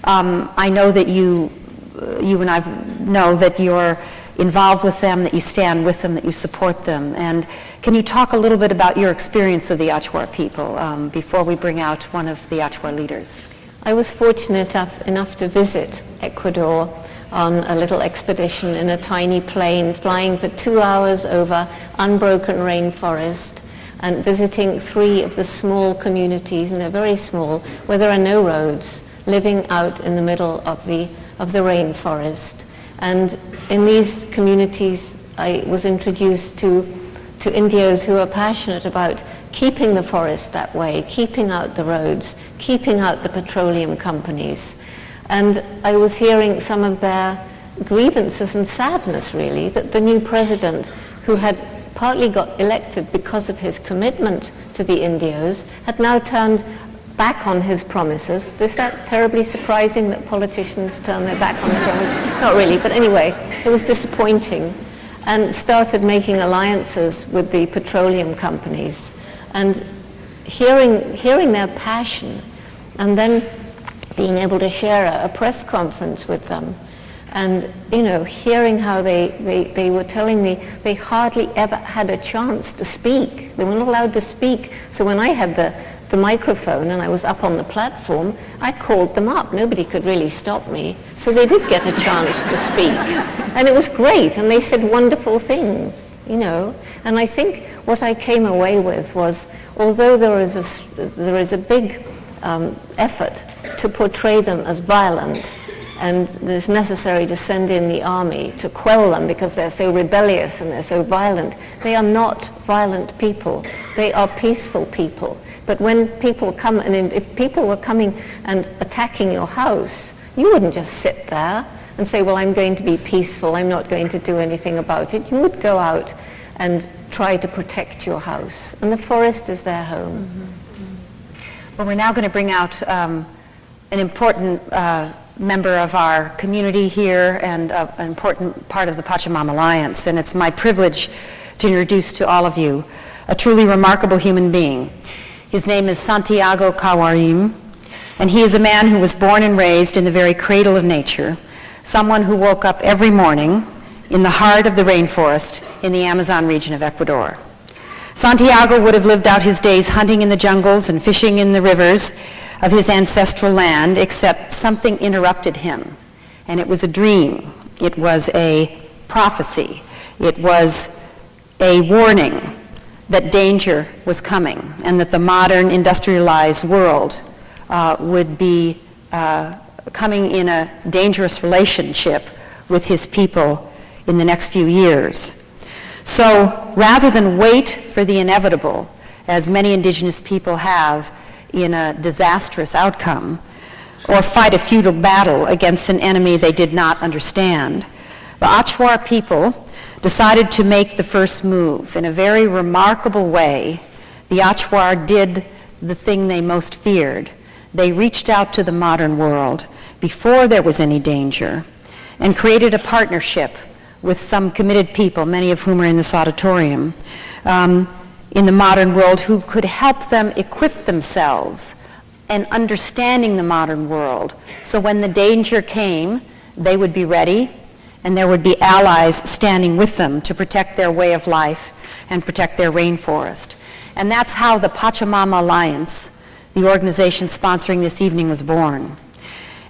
I know that you and I know that you're involved with them, that you stand with them, that you support them. And can you talk a little bit about your experience of the Achuar people before we bring out one of the Achuar leaders? I was fortunate enough to visit Ecuador on a little expedition in a tiny plane, flying for 2 hours over unbroken rainforest and visiting 3 of the small communities, and they're very small, where there are no roads, living out in the middle of the rainforest. And in these communities, I was introduced to Indios who are passionate about keeping the forest that way, keeping out the roads, keeping out the petroleum companies. And I was hearing some of their grievances and sadness, really, that the new president, who had partly got elected because of his commitment to the Indios, had now turned back on his promises. Is that terribly surprising that politicians turn their back on their promises? Not really, but anyway, it was disappointing, and started making alliances with the petroleum companies. And hearing their passion, and then being able to share a press conference with them, and hearing how they were telling me they hardly ever had a chance to speak. They weren't allowed to speak. So when I had the microphone and I was up on the platform, I called them up. Nobody could really stop me. So they did get a chance to speak. And it was great, and they said wonderful things, And I think what I came away with was, although there is a big effort to portray them as violent, and it's necessary to send in the army to quell them because they're so rebellious and they're so violent, they are not violent people. They are peaceful people. But when people come, and if people were coming and attacking your house, you wouldn't just sit there and say, well, I'm going to be peaceful, I'm not going to do anything about it. You would go out and try to protect your house. And the forest is their home. Mm-hmm. Well, we're now going to bring out an important member of our community here, and an important part of the Pachamama Alliance. And it's my privilege to introduce to all of you a truly remarkable human being. His name is Santiago Kawarim, and he is a man who was born and raised in the very cradle of nature, someone who woke up every morning in the heart of the rainforest in the Amazon region of Ecuador. Santiago would have lived out his days hunting in the jungles and fishing in the rivers of his ancestral land, except something interrupted him. And it was a dream. It was a prophecy. It was a warning that danger was coming, and that the modern industrialized world would be coming in a dangerous relationship with his people in the next few years. So rather than wait for the inevitable, as many indigenous people have in a disastrous outcome, or fight a futile battle against an enemy they did not understand, the Achuar people decided to make the first move. In a very remarkable way, the Achuar did the thing they most feared. They reached out to the modern world before there was any danger and created a partnership with some committed people, many of whom are in this auditorium, in the modern world, who could help them equip themselves in understanding the modern world. So when the danger came, they would be ready, and there would be allies standing with them to protect their way of life and protect their rainforest. And that's how the Pachamama Alliance, the organization sponsoring this evening, was born.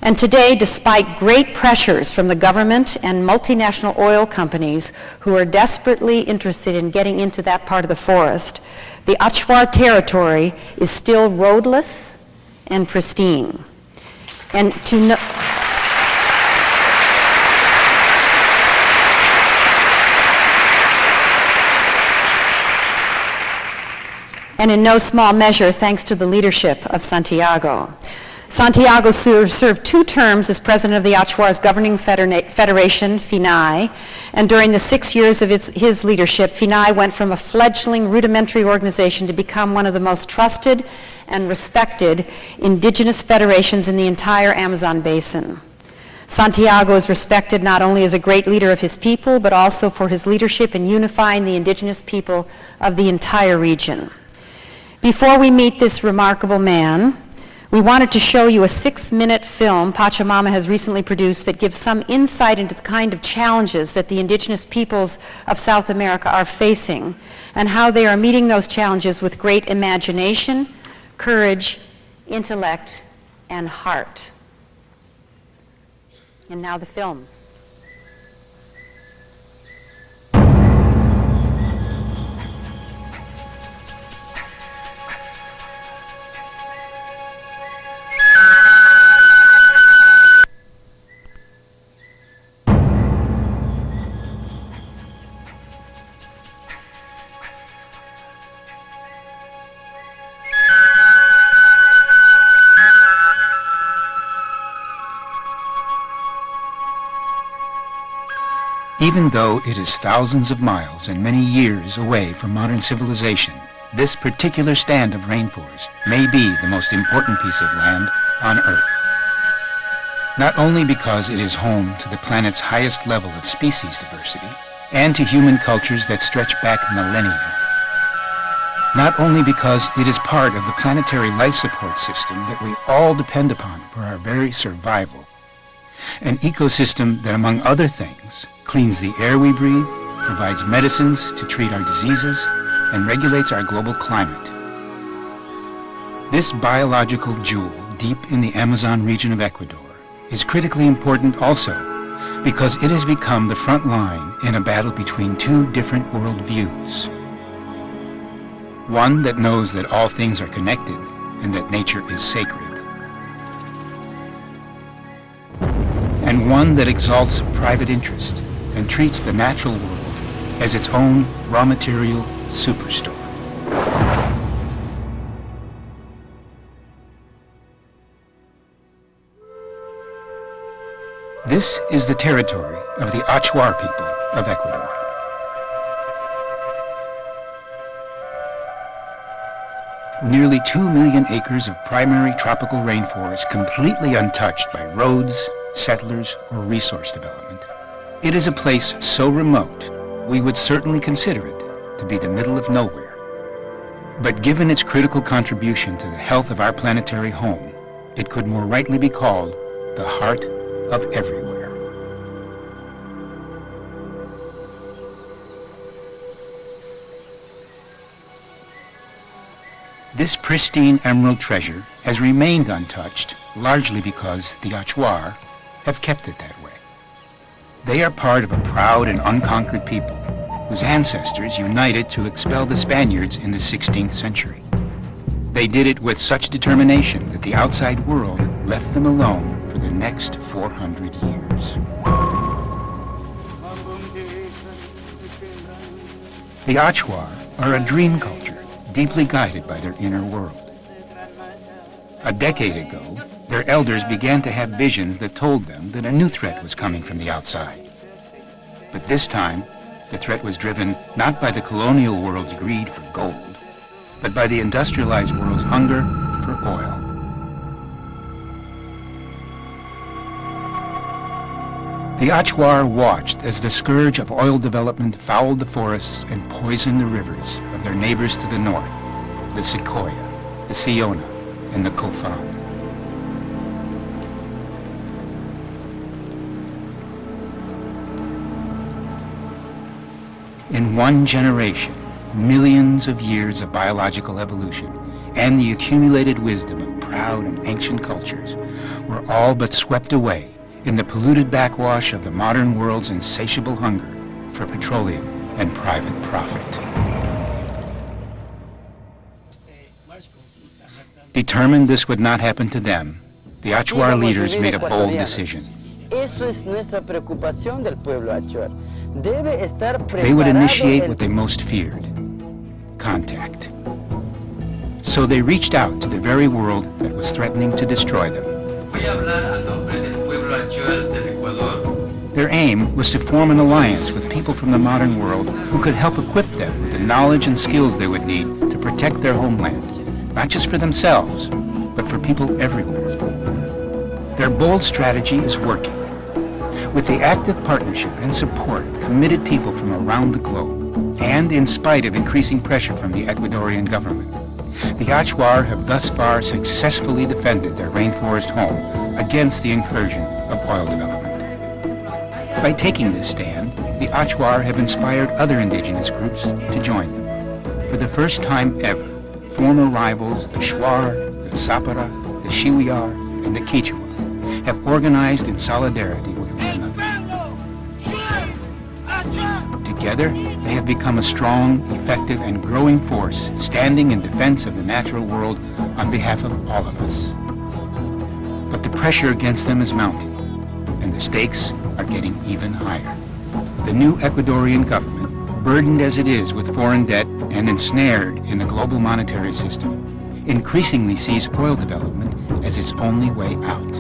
And today, despite great pressures from the government and multinational oil companies who are desperately interested in getting into that part of the forest, the Achuar territory is still roadless and pristine. And in no small measure thanks to the leadership of Santiago. Santiago served 2 terms as president of the Achuar's governing federation, FINAI, and during the 6 years of his leadership, FINAI went from a fledgling rudimentary organization to become one of the most trusted and respected indigenous federations in the entire Amazon basin. Santiago is respected not only as a great leader of his people, but also for his leadership in unifying the indigenous people of the entire region. Before we meet this remarkable man, we wanted to show you a 6-minute film Pachamama has recently produced that gives some insight into the kind of challenges that the indigenous peoples of South America are facing, and how they are meeting those challenges with great imagination, courage, intellect, and heart. And now the film. Even though it is thousands of miles and many years away from modern civilization, this particular stand of rainforest may be the most important piece of land on Earth. Not only because it is home to the planet's highest level of species diversity, and to human cultures that stretch back millennia. Not only because it is part of the planetary life support system that we all depend upon for our very survival. An ecosystem that, among other things, cleans the air we breathe, provides medicines to treat our diseases, and regulates our global climate. This biological jewel deep in the Amazon region of Ecuador is critically important also because it has become the front line in a battle between two different worldviews. One that knows that all things are connected and that nature is sacred. And one that exalts private interest and treats the natural world as its own raw material superstore. This is the territory of the Achuar people of Ecuador. Nearly 2 million acres of primary tropical rainforest completely untouched by roads, settlers, or resource development. It is a place so remote, we would certainly consider it to be the middle of nowhere. But given its critical contribution to the health of our planetary home, it could more rightly be called the heart of everywhere. This pristine emerald treasure has remained untouched largely because the Achuar have kept it that way. They are part of a proud and unconquered people whose ancestors united to expel the Spaniards in the 16th century. They did it with such determination that the outside world left them alone for the next 400 years. The Achuar are a dream culture, deeply guided by their inner world. A decade ago, their elders began to have visions that told them that a new threat was coming from the outside. But this time, the threat was driven not by the colonial world's greed for gold, but by the industrialized world's hunger for oil. The Achuar watched as the scourge of oil development fouled the forests and poisoned the rivers of their neighbors to the north, the Sequoia, the Siona, and the Cofan. In one generation, millions of years of biological evolution and the accumulated wisdom of proud and ancient cultures were all but swept away in the polluted backwash of the modern world's insatiable hunger for petroleum and private profit. Determined this would not happen to them, the Achuar leaders made a bold decision. They would initiate what they most feared, contact. So they reached out to the very world that was threatening to destroy them. Their aim was to form an alliance with people from the modern world who could help equip them with the knowledge and skills they would need to protect their homeland, not just for themselves, but for people everywhere. Their bold strategy is working. With the active partnership and support of committed people from around the globe, and in spite of increasing pressure from the Ecuadorian government, the Achuar have thus far successfully defended their rainforest home against the incursion of oil development. By taking this stand, the Achuar have inspired other indigenous groups to join them. For the first time ever, former rivals, the Shuar, the Sapara, the Shiwiar, and the Quechua, have organized in solidarity with one another. Together, they have become a strong, effective, and growing force standing in defense of the natural world on behalf of all of us. But the pressure against them is mounting, and the stakes are getting even higher. The new Ecuadorian government, burdened as it is with foreign debt and ensnared in the global monetary system, increasingly sees oil development as its only way out.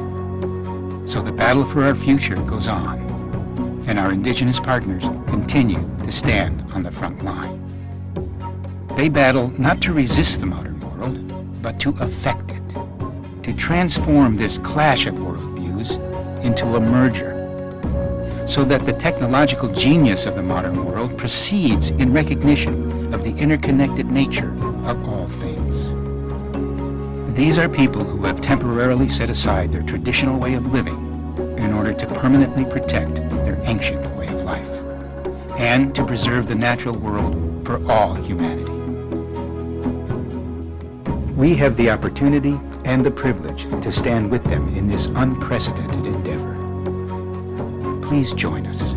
So the battle for our future goes on, and our Indigenous partners continue to stand on the front line. They battle not to resist the modern world, but to affect it, to transform this clash of worldviews into a merger, so that the technological genius of the modern world proceeds in recognition of the interconnected nature of all things. These are people who have temporarily set aside their traditional way of living in order to permanently protect their ancient way of life and to preserve the natural world for all humanity. We have the opportunity and the privilege to stand with them in this unprecedented endeavor. Please join us.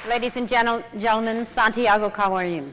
Ladies and gentlemen, Santiago Kawarim.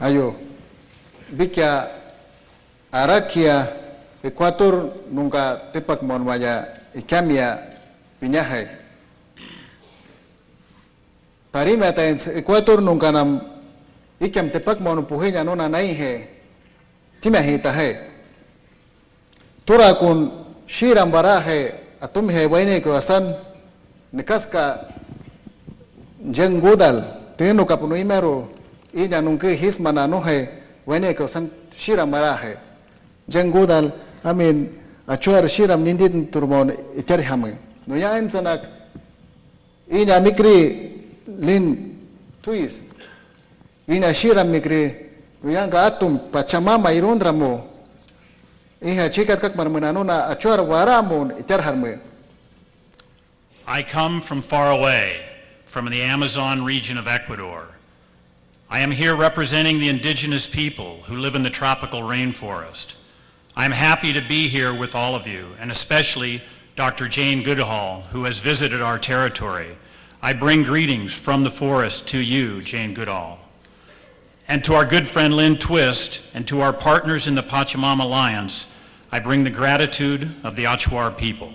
Ayo, bikia arakia Ecuador nunca tepak mon waya ikamia pinyahay. Parima ta Ecuador nunca nam ikam tepak mon puhinya nona naihe timahi tahe. Tura kun shiram barahe atumhe waine ko asan nikaska jeng Goodall tenu kapunu imero ina nungke hismana nohe wene ko san shiram marahe jeng Goodall amin achuar shiram nindin turmon iterhame no ya ensanak ina mikri Lynn Twist ina shiram mikri no ya ga atum pachamama irundramo iha chikat kak marmananona achuar waramon iterharme. I come from far away, from the Amazon region of Ecuador. I am here representing the indigenous people who live in the tropical rainforest. I'm happy to be here with all of you, and especially Dr. Jane Goodall, who has visited our territory. I bring greetings from the forest to you, Jane Goodall. And to our good friend Lynn Twist, and to our partners in the Pachamama Alliance, I bring the gratitude of the Achuar people.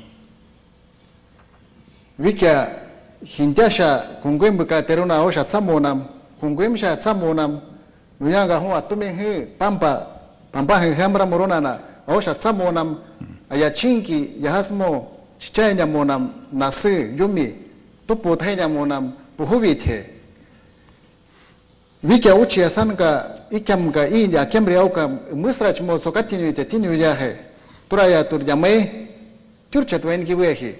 Wikia hindasha kungwembuka teruna osha tsamonam kungwemsha tsamonam nuyanga ho atumehe pampa he hamra moronana osha tsamonam ayachinki yahasmo chichanya monam nasi yumi tupo thenya monam puhuvithe wikia uchi asanka ikamga inya kemri auka musrach mo sokatinu te tinu yahe turaya turjame turchatwen kiwehi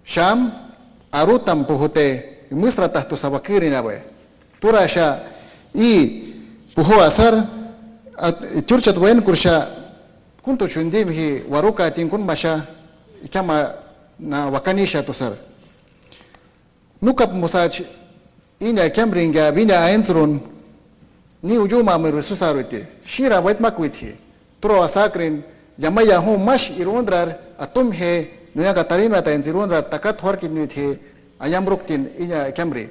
Sham arutam puhute musra tahtu sabakiri nawe turasha I puhu asar turchat wen kursha kuntu chundim hi waruka tinkun masha ikama na wakanisha tusar nukap musach inya kemringa binya aenzrun ni ujuma merususarute shira wet makwiti turo asakrin jamaya ho mash irundrar atum he Nuyaga tarima ta enzirundra takat horkin nuithe ayamruktin inya Camry.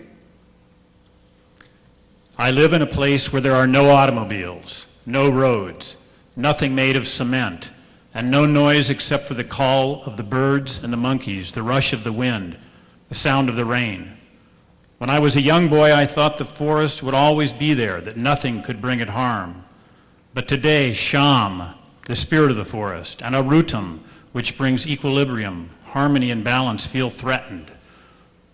I live in a place where there are no automobiles, no roads, nothing made of cement, and no noise except for the call of the birds and the monkeys, the rush of the wind, the sound of the rain. When I was a young boy, I thought the forest would always be there, that nothing could bring it harm. But today, Sham, the spirit of the forest, and Arutum, which brings equilibrium, harmony, and balance, feel threatened.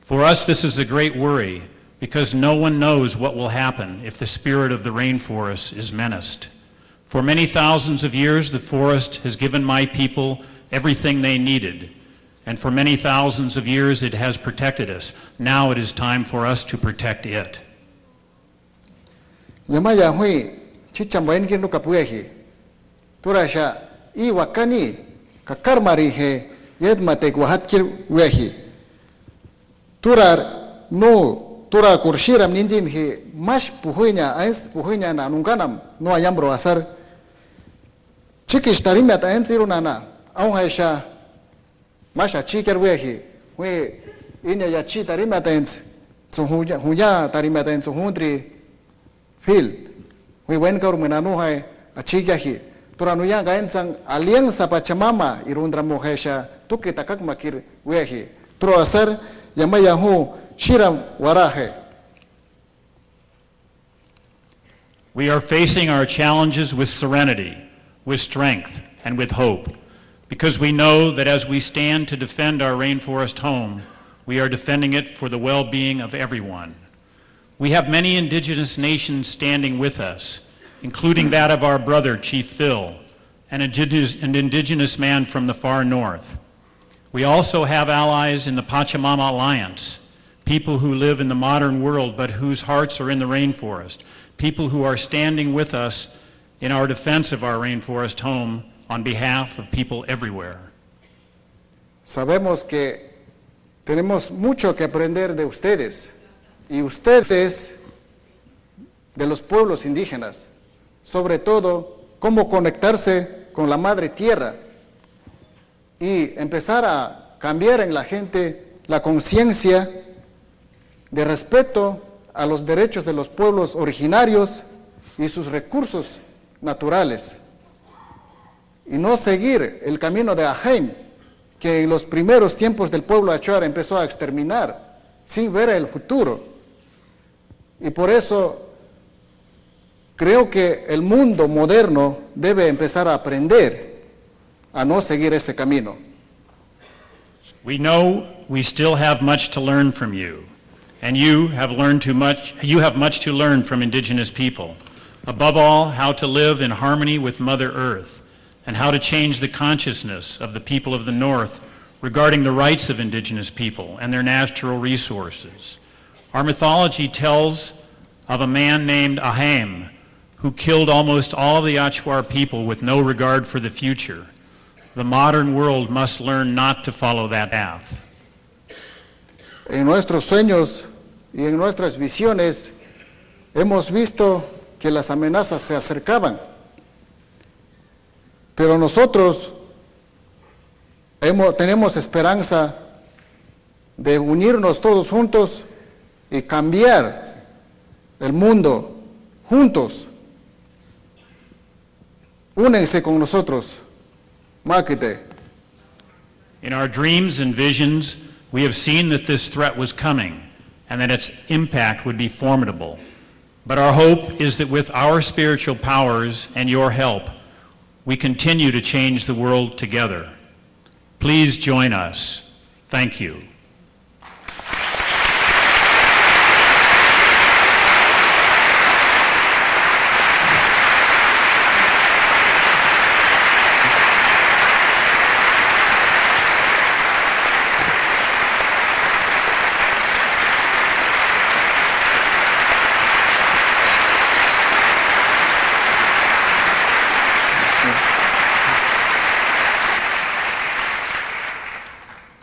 For us, this is a great worry, because no one knows what will happen if the spirit of the rainforest is menaced. For many thousands of years, the forest has given my people everything they needed. And for many thousands of years, it has protected us. Now it is time for us to protect it. Yamaya hui chichamain kin kapuehi. Turasha I wakani kakarmari he yedmate wahat kir wehi. Turar no tura kurshiram nindim he mash puhunya ais puhunya na nunganam no ayambro asar. Chikish tarimat ain sirunana au haisha masha chiker wehi we inya ya chi tarimat ain huya tarimat ain hundri fil we wen kaur menanu hai achikahi turanuya gain sang aliang sapa chamama irundra mohesha tukitakak makir wehi tro asar yamaya hu shiram warahe. We are facing our challenges with serenity, with strength, and with hope, because we know that as we stand to defend our rainforest home, we are defending it for the well-being of everyone. We have many indigenous nations standing with us, including that of our brother, Chief Phil, an indigenous man from the far north. We also have allies in the Pachamama Alliance, people who live in the modern world but whose hearts are in the rainforest, people who are standing with us in our defense of our rainforest home on behalf of people everywhere. Sabemos que tenemos mucho que aprender de ustedes y ustedes de los pueblos indígenas, sobre todo cómo conectarse con la madre tierra y empezar a cambiar en la gente la conciencia de respeto a los derechos de los pueblos originarios y sus recursos naturales, y no seguir el camino de Aheim, que en los primeros tiempos del pueblo Achuar empezó a exterminar sin ver el futuro. Y por eso creo que el mundo moderno debe empezar a aprender a no seguir ese camino. We know we still have much to learn from you, and you have much to learn from indigenous people. Above all, how to live in harmony with Mother Earth, and how to change the consciousness of the people of the North regarding the rights of indigenous people and their natural resources. Our mythology tells of a man named Ahem, who killed almost all of the Achuar people with no regard for the future. The modern world must learn not to follow that path. En nuestros sueños y en nuestras visiones hemos visto que las amenazas se acercaban, pero nosotros tenemos esperanza de unirnos todos juntos y cambiar el mundo juntos. Únense con nosotros, Makite. In our dreams and visions, we have seen that this threat was coming and that its impact would be formidable. But our hope is that with our spiritual powers and your help, we continue to change the world together. Please join us. Thank you.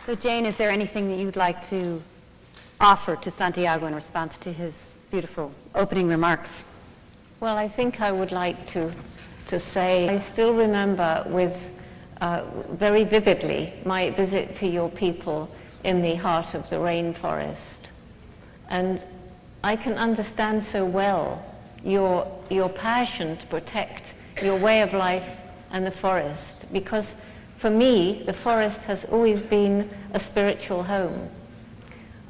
So Jane, is there anything that you'd like to offer to Santiago in response to his beautiful opening remarks? Well, I think I would like to say I still remember very vividly my visit to your people in the heart of the rainforest. And I can understand so well your passion to protect your way of life and the forest, because for me, the forest has always been a spiritual home.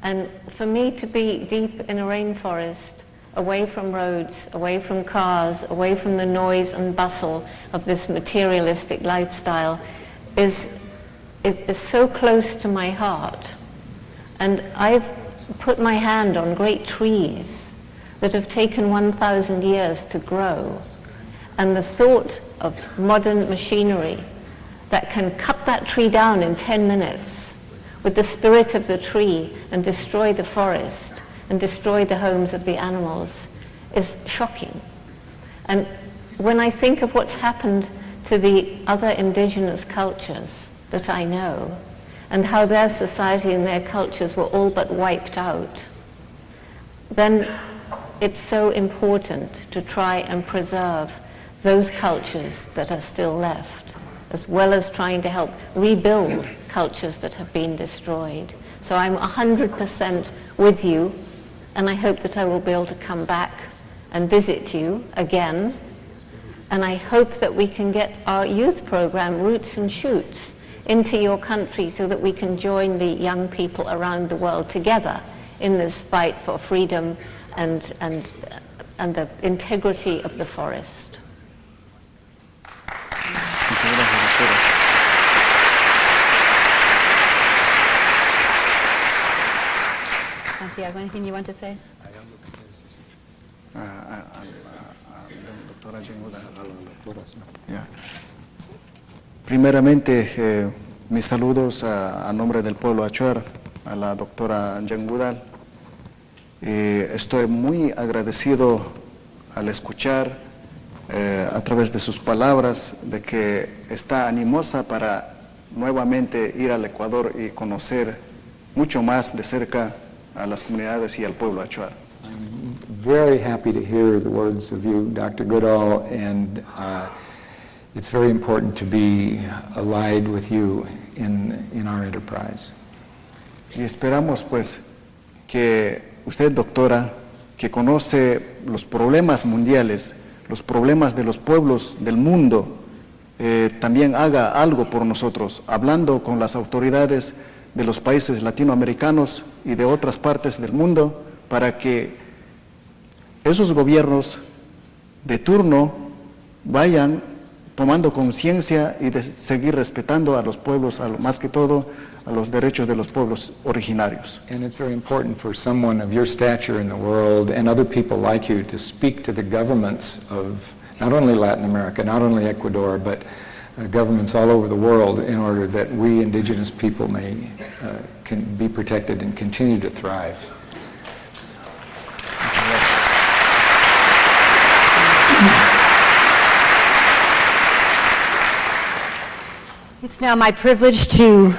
And for me to be deep in a rainforest, away from roads, away from cars, away from the noise and bustle of this materialistic lifestyle is so close to my heart. And I've put my hand on great trees that have taken 1,000 years to grow. And the thought of modern machinery that can cut that tree down in 10 minutes with the spirit of the tree and destroy the forest and destroy the homes of the animals is shocking. And when I think of what's happened to the other indigenous cultures that I know, and how their society and their cultures were all but wiped out, then it's so important to try and preserve those cultures that are still left, as well as trying to help rebuild cultures that have been destroyed. So I'm 100% with you, and I hope that I will be able to come back and visit you again. And I hope that we can get our youth program, Roots and Shoots, into your country so that we can join the young people around the world together in this fight for freedom and the integrity of the forest. Santiago, anything you want to say? Ya. Primeramente, mis saludos a nombre del pueblo achuar, a la doctora Goodall. Estoy muy agradecido al escuchar a través de sus palabras de que está animosa para nuevamente ir al Ecuador y conocer mucho más de cerca a las comunidades y al pueblo achuar. I'm very happy to hear the words of you, Dr. Goodall, and it's very important to be allied with you in our enterprise. Y esperamos pues que usted, doctora, que conoce los problemas mundiales, los problemas de los pueblos del mundo, también haga algo por nosotros, hablando con las autoridades de los países latinoamericanos y de otras partes del mundo, para que esos gobiernos de turno vayan tomando conciencia y de seguir respetando a los pueblos, más que todo a los derechos de los pueblos originarios. And it's very important for someone of your stature in the world and other people like you to speak to the governments of not only Latin America, not only Ecuador, but governments all over the world in order that we indigenous people can be protected and continue to thrive. It's now my privilege to,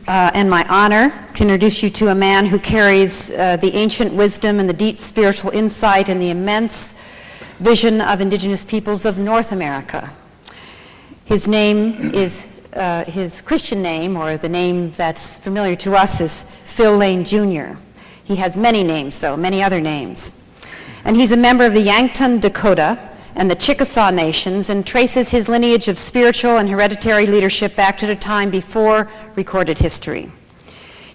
and my honor, to introduce you to a man who carries the ancient wisdom and the deep spiritual insight and the immense vision of indigenous peoples of North America. His name is, his Christian name, or the name that's familiar to us, is Phil Lane Jr. He has many names, though, many other names. And he's a member of the Yankton Dakota and the Chickasaw nations, and traces his lineage of spiritual and hereditary leadership back to the time before recorded history.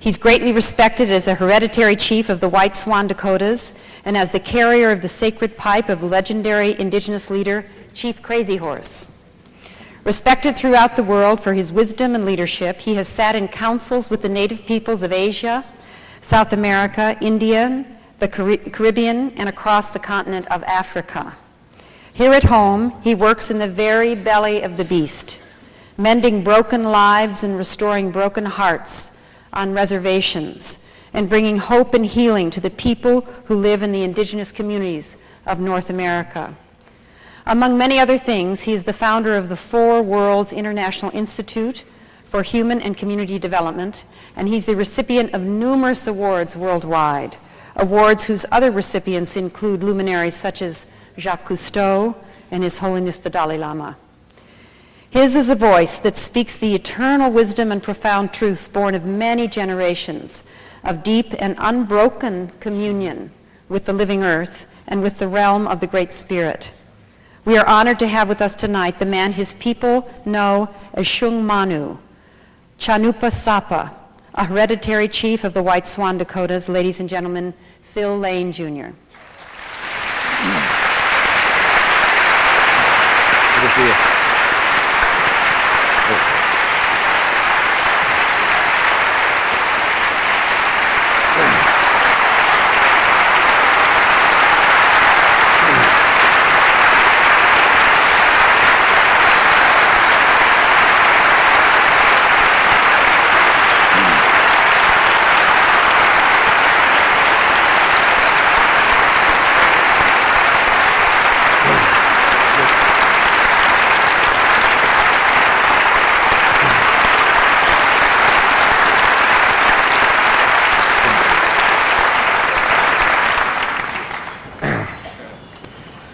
He's greatly respected as a hereditary chief of the White Swan Dakotas and as the carrier of the sacred pipe of legendary indigenous leader, Chief Crazy Horse. Respected throughout the world for his wisdom and leadership, he has sat in councils with the native peoples of Asia, South America, India, the Caribbean, and across the continent of Africa. Here at home, he works in the very belly of the beast, mending broken lives and restoring broken hearts on reservations, and bringing hope and healing to the people who live in the indigenous communities of North America. Among many other things, he is the founder of the Four Worlds International Institute for Human and Community Development, and he's the recipient of numerous awards worldwide, awards whose other recipients include luminaries such as Jacques Cousteau and His Holiness the Dalai Lama. His is a voice that speaks the eternal wisdom and profound truths born of many generations of deep and unbroken communion with the living earth and with the realm of the Great Spirit. We are honored to have with us tonight the man his people know as Shung Manu, Chanupa Sapa, a hereditary chief of the White Swan Dakotas. Ladies and gentlemen, Phil Lane Jr. Good to see you.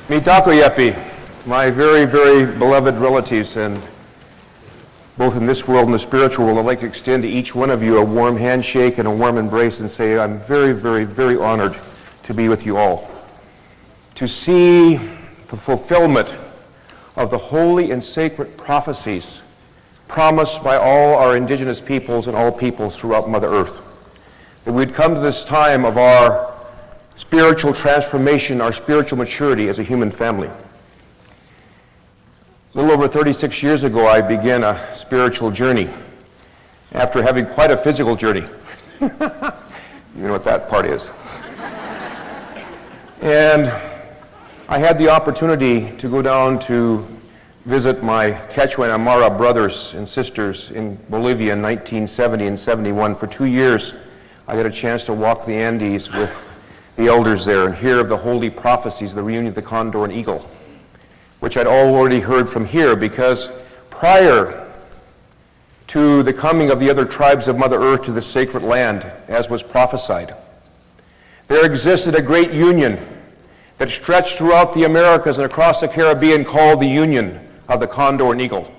Mitako Yepi, my very, very beloved relatives, and both in this world and the spiritual world, I'd like to extend to each one of you a warm handshake and a warm embrace and say I'm very, very, very honored to be with you all. To see the fulfillment of the holy and sacred prophecies promised by all our indigenous peoples and all peoples throughout Mother Earth. That we'd come to this time of our spiritual transformation, our spiritual maturity as a human family. A little over 36 years ago, I began a spiritual journey after having quite a physical journey. You know what that part is. And I had the opportunity to go down to visit my Quechua and Aymara brothers and sisters in Bolivia in 1970 and 71. For 2 years, I got a chance to walk the Andes with the elders there and hear of the holy prophecies, the reunion of the Condor and Eagle, which I'd already heard from here, because prior to the coming of the other tribes of Mother Earth to the sacred land, as was prophesied, there existed a great union that stretched throughout the Americas and across the Caribbean, called the Union of the Condor and Eagle.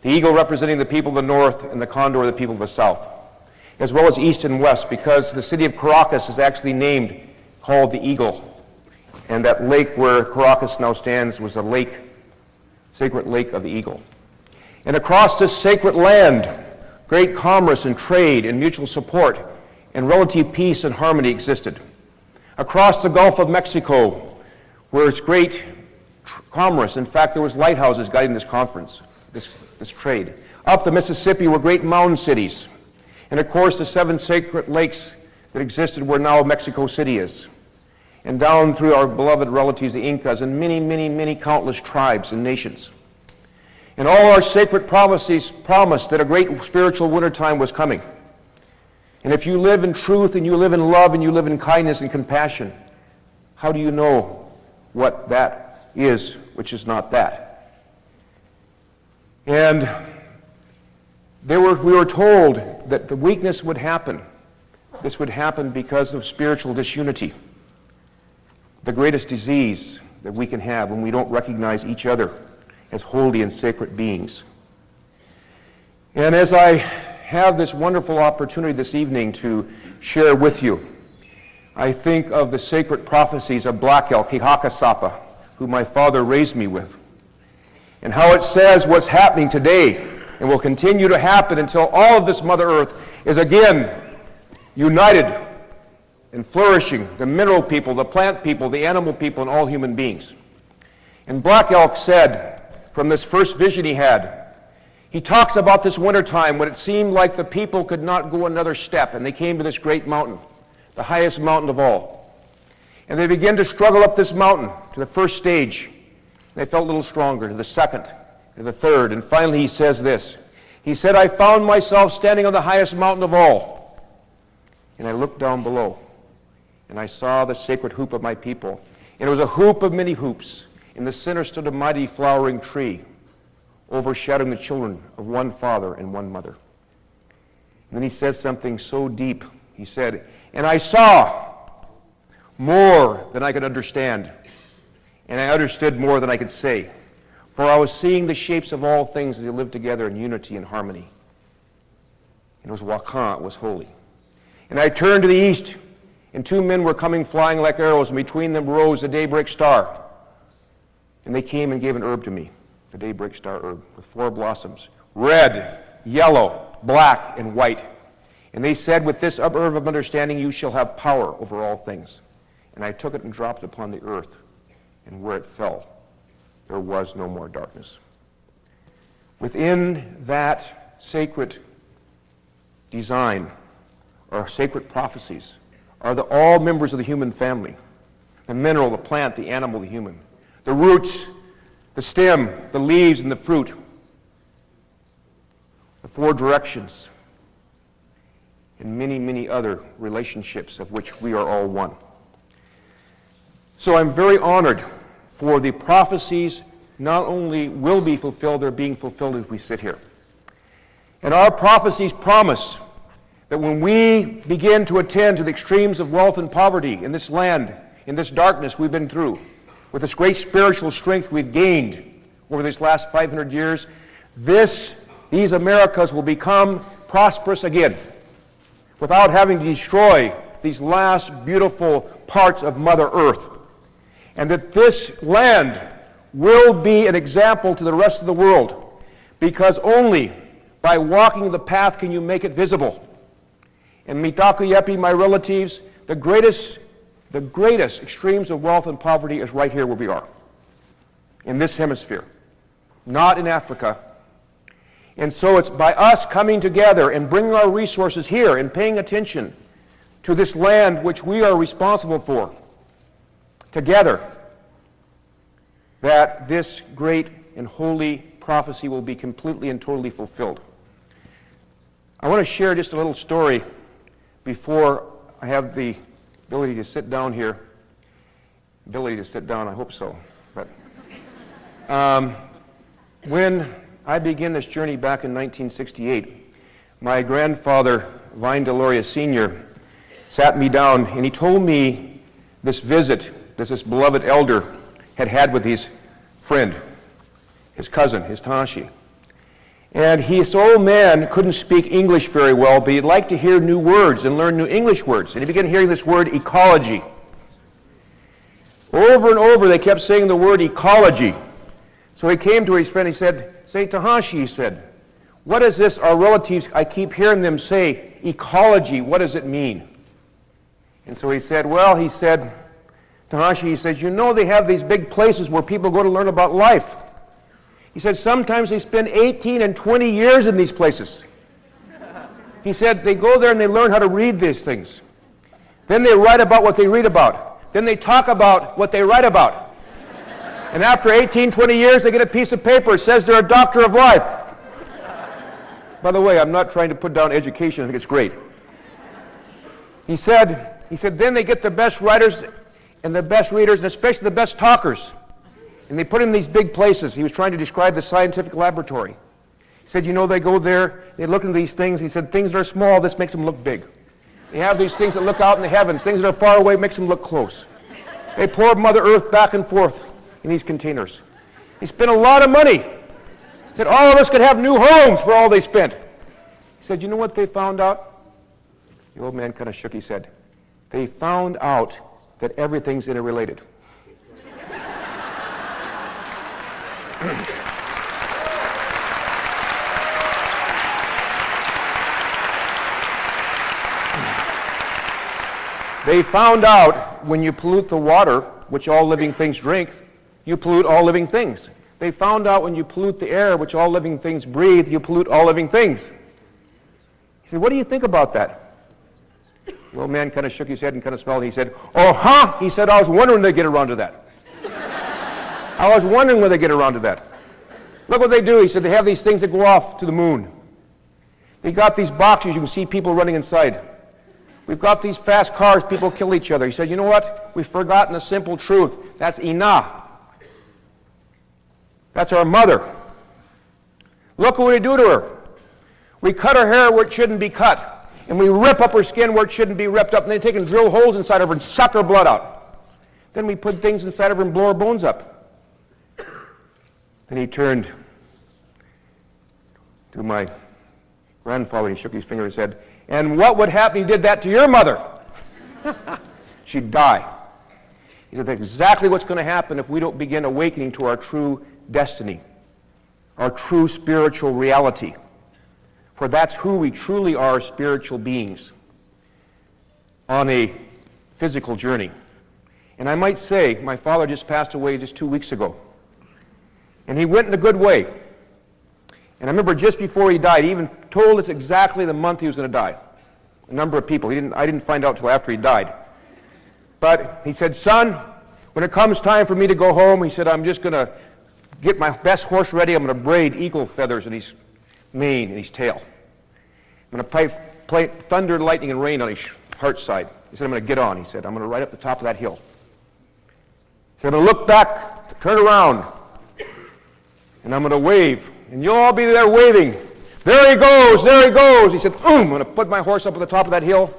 The eagle representing the people of the north and the condor the people of the south, as well as east and west, because the city of Caracas is actually named, called the Eagle. And that lake where Caracas now stands was a lake, sacred lake of the Eagle. And across this sacred land, great commerce and trade and mutual support and relative peace and harmony existed. Across the Gulf of Mexico, where it's great commerce. In fact, there was lighthouses guiding this conference, this trade. Up the Mississippi were great mountain cities. And of course, the 7 sacred lakes that existed where now Mexico City is. And down through our beloved relatives, the Incas, and many, many, many countless tribes and nations. And all our sacred prophecies promised that a great spiritual wintertime was coming. And if you live in truth and you live in love and you live in kindness and compassion, how do you know what that is, which is not that? And we were told that the weakness would happen. This would happen because of spiritual disunity, the greatest disease that we can have when we don't recognize each other as holy and sacred beings. And as I have this wonderful opportunity this evening to share with you, I think of the sacred prophecies of Black Elk, Hihakasapa, who my father raised me with, and how it says what's happening today and will continue to happen until all of this Mother Earth is again united and flourishing, the mineral people, the plant people, the animal people, and all human beings. And Black Elk said, from this first vision he talks about this wintertime when it seemed like the people could not go another step, and they came to this great mountain, the highest mountain of all. And they began to struggle up this mountain to the first stage. They felt a little stronger, to the second, to the third, and finally he says this. He said, I found myself standing on the highest mountain of all, and I looked down below, and I saw the sacred hoop of my people. And it was a hoop of many hoops. In the center stood a mighty flowering tree, overshadowing the children of one father and one mother. And then he says something so deep. He said, and I saw more than I could understand, and I understood more than I could say. For I was seeing the shapes of all things as they lived together in unity and harmony. And it was Wakan, it was holy. And I turned to the east, and 2 men were coming flying like arrows, and between them rose the daybreak star. And they came and gave an herb to me, the daybreak star herb, with 4 blossoms, red, yellow, black, and white. And they said, with this herb of understanding you shall have power over all things. And I took it and dropped it upon the earth, and where it fell, there was no more darkness. Within that sacred design, or sacred prophecies, are all members of the human family, the mineral, the plant, the animal, the human, the roots, the stem, the leaves, and the fruit, the 4 directions, and many, many other relationships of which we are all one. So I'm very honored for the prophecies not only will be fulfilled, they're being fulfilled as we sit here. And our prophecies promise that when we begin to attend to the extremes of wealth and poverty in this land, in this darkness we've been through, with this great spiritual strength we've gained over these last 500 years, these Americas will become prosperous again without having to destroy these last beautiful parts of Mother Earth. And that this land will be an example to the rest of the world, because only by walking the path can you make it visible. And Mitaku Yepi, my relatives, the greatest extremes of wealth and poverty is right here where we are, in this hemisphere, not in Africa. And so it's by us coming together and bringing our resources here and paying attention to this land which we are responsible for, together, that this great and holy prophecy will be completely and totally fulfilled. I want to share just a little story before I have the ability to sit down here. Ability to sit down, I hope so. But when I began this journey back in 1968, my grandfather, Vine Deloria Sr., sat me down and he told me this visit that this beloved elder had with his friend, his cousin, his Tashi. And this old man couldn't speak English very well, but he'd like to hear new words and learn new English words. And he began hearing this word ecology. Over and over they kept saying the word ecology. So he came to his friend, he said, "Say, Tahashi," he said, "what is this our relatives, I keep hearing them say ecology, what does it mean?" And so he said, Tahashi, he says, "You know they have these big places where people go to learn about life." He said, "Sometimes they spend 18 and 20 years in these places." He said, "They go there and they learn how to read these things. Then they write about what they read about. Then they talk about what they write about. And after 18, 20 years, they get a piece of paper that says they're a doctor of life." By the way, I'm not trying to put down education. I think it's great. He said, then they get the best writers and the best readers, and especially the best talkers. And they put them in these big places. He was trying to describe the scientific laboratory. He said, you know, they go there, they look into these things. He said, things that are small, this makes them look big. They have these things that look out in the heavens. Things that are far away makes them look close. They pour Mother Earth back and forth in these containers. He spent a lot of money. He said, all of us could have new homes for all they spent. He said, you know what they found out? The old man kind of shook his head. They found out that everything's interrelated. They found out when you pollute the water, which all living things drink, you pollute all living things. They found out when you pollute the air, which all living things breathe, you pollute all living things. He said, what do you think about that? The old man kind of shook his head and kind of smiled. He said, He said, I was wondering they get around to that. I was wondering when they get around to that. Look what they do. He said, they have these things that go off to the moon. They got these boxes, you can see people running inside. We've got these fast cars, people kill each other. He said, you know what? We've forgotten a simple truth. That's Ina. That's our mother. Look what we do to her. We cut her hair where it shouldn't be cut. And we rip up her skin where it shouldn't be ripped up. And they take and drill holes inside of her and suck her blood out. Then we put things inside of her and blow her bones up. Then he turned to my grandfather and he shook his finger and said, and what would happen if you did that to your mother? She'd die. He said, that's exactly what's going to happen if we don't begin awakening to our true destiny, our true spiritual reality. For that's who we truly are, spiritual beings on a physical journey. And I might say, my father just passed away just 2 weeks ago. And he went in a good way. And I remember just before he died, he even told us exactly the month he was going to die. A number of people. I didn't find out until after he died. But he said, son, when it comes time for me to go home, he said, I'm just going to get my best horse ready. I'm going to braid eagle feathers in his mane and his tail. I'm going to play thunder, lightning, and rain on his heart side. He said, I'm going to get on. He said, I'm going to ride up the top of that hill. He said, I'm going to look back, turn around, and I'm going to wave. And you'll all be there waving. There he goes, there he goes. He said, I'm going to put my horse up at the top of that hill.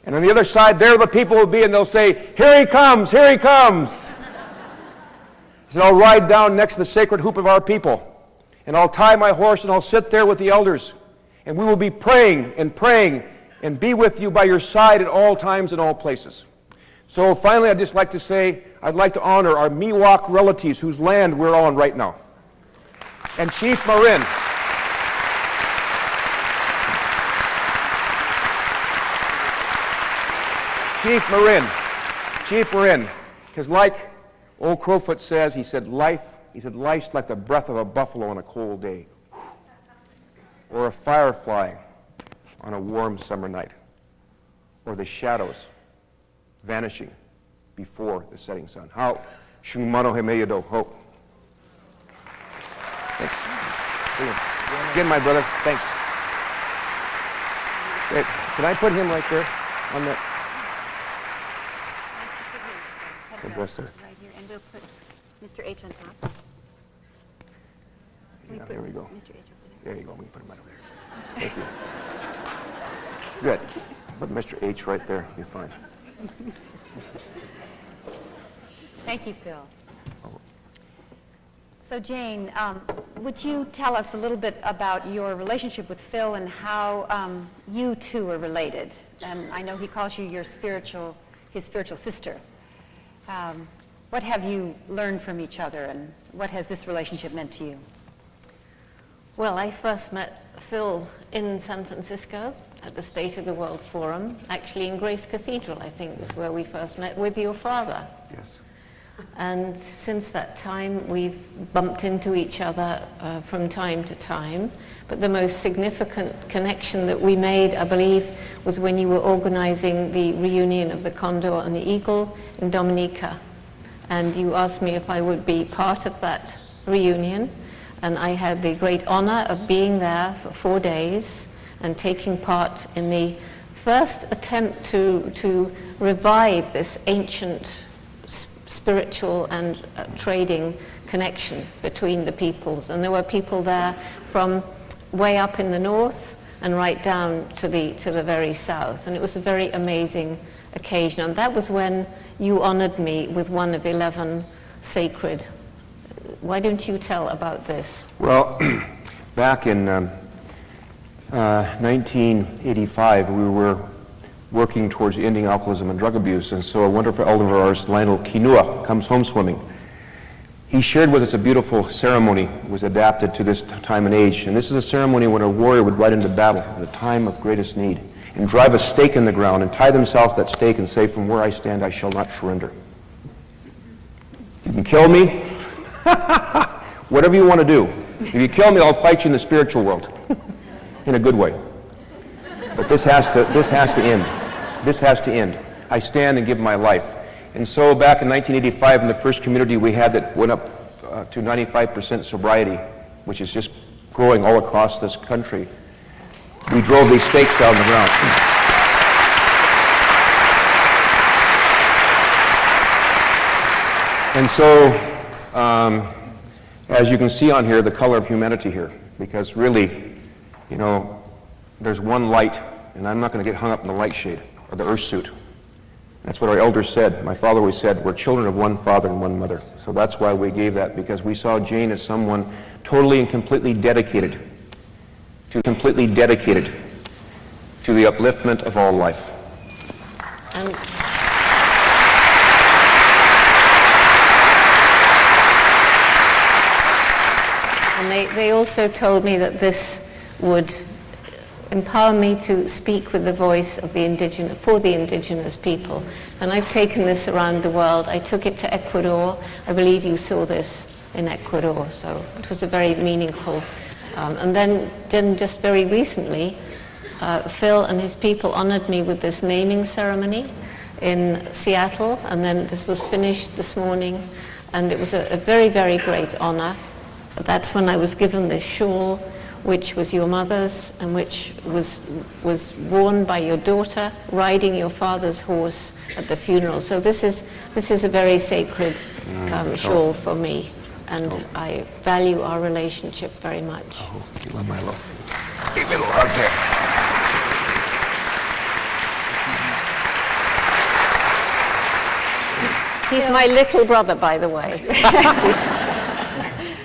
And on the other side, there the people will be, and they'll say, here he comes, here he comes. He said, I'll ride down next to the sacred hoop of our people, and I'll tie my horse, and I'll sit there with the elders, and we will be praying and be with you by your side at all times and all places. So finally, I'd just like to say, I'd like to honor our Miwok relatives whose land we're on right now. And Chief Marin. Chief Marin, because like old Crowfoot says, he said life's like the breath of a buffalo on a cold day, or a firefly on a warm summer night, or the shadows vanishing before the setting sun. How Shungmano Hemeyado Hope. Thanks. Again, my brother, thanks. Wait, can I put him right there on that? Address there. Right here, and we'll put Mr. H on top. Yeah, there we go. Mr. H over There you go. We can put him right over there. Thank you. Good. Put Mr. H right there. You're fine. Thank you, Phil. So Jane, would you tell us a little bit about your relationship with Phil and how you two are related? And I know he calls you his spiritual sister. What have you learned from each other, and what has this relationship meant to you? Well, I first met Phil in San Francisco at the State of the World Forum, actually in Grace Cathedral, I think, is where we first met with your father. Yes. And since that time, we've bumped into each other from time to time. But the most significant connection that we made, I believe, was when you were organizing the reunion of the Condor and the Eagle in Dominica. And you asked me if I would be part of that reunion. And I had the great honor of being there for 4 days and taking part in the first attempt to revive this ancient spiritual and trading connection between the peoples. And there were people there from way up in the north and right down to the very south. And it was a very amazing occasion. And that was when you honored me with one of 11 sacred. Why don't you tell about this? Well, back in 1985, we were working towards ending alcoholism and drug abuse, and so a wonderful elder of ours, Lionel Kinua, comes home swimming. He shared with us a beautiful ceremony that was adapted to this time and age, and this is a ceremony when a warrior would ride into battle at a time of greatest need and drive a stake in the ground and tie themselves to that stake and say, from where I stand, I shall not surrender. You can kill me, whatever you want to do. If you kill me, I'll fight you in the spiritual world, in a good way. But this has to end. This has to end. I stand and give my life. And so back in 1985, in the first community we had that went up to 95% sobriety, which is just growing all across this country, we drove these stakes down the ground. And so, as you can see on here, the color of humanity here, because really, you know, there's one light, and I'm not going to get hung up in the light shade or the earth suit. That's what our elders said. My father always said, we're children of one father and one mother. So that's why we gave that, because we saw Jane as someone totally and completely dedicated to the upliftment of all life. And they also told me that this would empower me to speak with the voice of the indigenous people. And I've taken this around the world. I took it to Ecuador. I believe you saw this in Ecuador, so it was a very meaningful. And then just very recently, Phil and his people honored me with this naming ceremony in Seattle, and then this was finished this morning, and it was a very, very great honor. That's when I was given this shawl, which was your mother's and which was worn by your daughter riding your father's horse at the funeral. So this is a very sacred shawl for me, and I value our relationship very much. Oh, you love my love. Give me a little hug there. He's my little brother, by the way. He's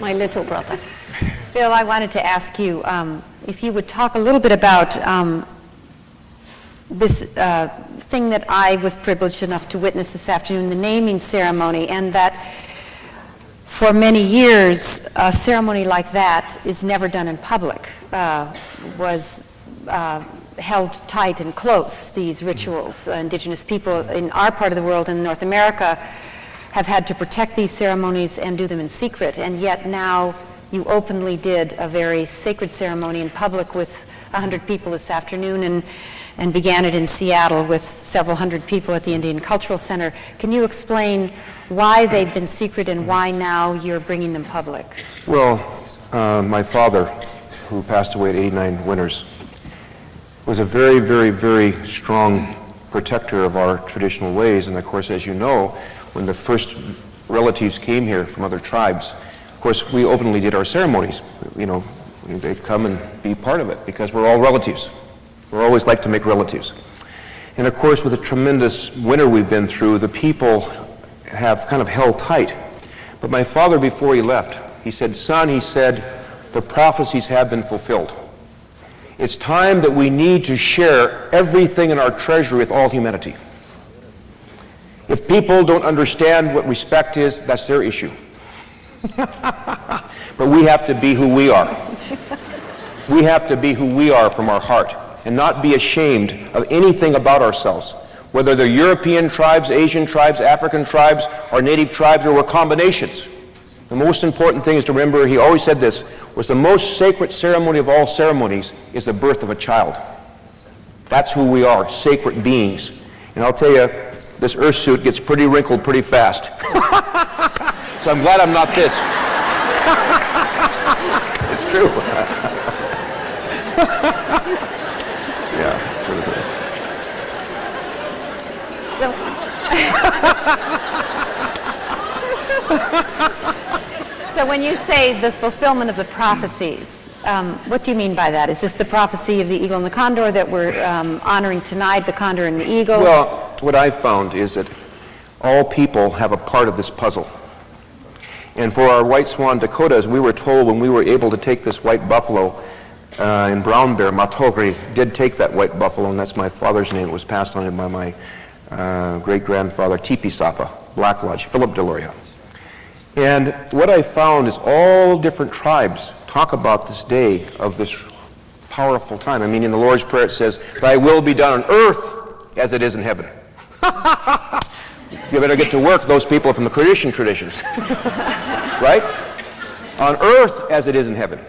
my little brother. Phil, I wanted to ask you if you would talk a little bit about this thing that I was privileged enough to witness this afternoon, the naming ceremony, and that for many years, a ceremony like that is never done in public, was held tight and close, these rituals. Indigenous people in our part of the world, in North America, have had to protect these ceremonies and do them in secret, and yet now you openly did a very sacred ceremony in public with 100 people this afternoon, and began it in Seattle with several hundred people at the Indian Cultural Center. Can you explain why they've been secret and why now you're bringing them public? Well, my father, who passed away at 89 winters, was a very, very, very strong protector of our traditional ways. And of course, as you know, when the first relatives came here from other tribes, of course, we openly did our ceremonies. You know, they'd come and be part of it because we're all relatives. We always like to make relatives. And of course, with the tremendous winter we've been through, the people have kind of held tight. But my father, before he left, he said, "Son," he said, "the prophecies have been fulfilled. It's time that we need to share everything in our treasury with all humanity. If people don't understand what respect is, that's their issue. But we have to be who we are. We have to be who we are from our heart and not be ashamed of anything about ourselves, whether they're European tribes, Asian tribes, African tribes, or native tribes, or we're combinations. The most important thing is to remember, he always said this, was the most sacred ceremony of all ceremonies is the birth of a child. That's who we are, sacred beings. And I'll tell you, this earth suit gets pretty wrinkled pretty fast. So I'm glad I'm not this. It's true. Yeah, it's pretty good. So when you say the fulfillment of the prophecies, what do you mean by that? Is this the prophecy of the eagle and the condor that we're honoring tonight, the condor and the eagle? Well, what I've found is that all people have a part of this puzzle. And for our white swan Dakotas, we were told when we were able to take this white buffalo in Brown Bear, Matogri did take that white buffalo, and that's my father's name. It was passed on by my great-grandfather, Tipi Sapa, Black Lodge, Philip Deloria. And what I found is all different tribes talk about this day of this powerful time. I mean, in the Lord's Prayer it says, "Thy will be done on earth as it is in heaven." You better get to work, those people from the Christian traditions. Right? On earth as it is in heaven.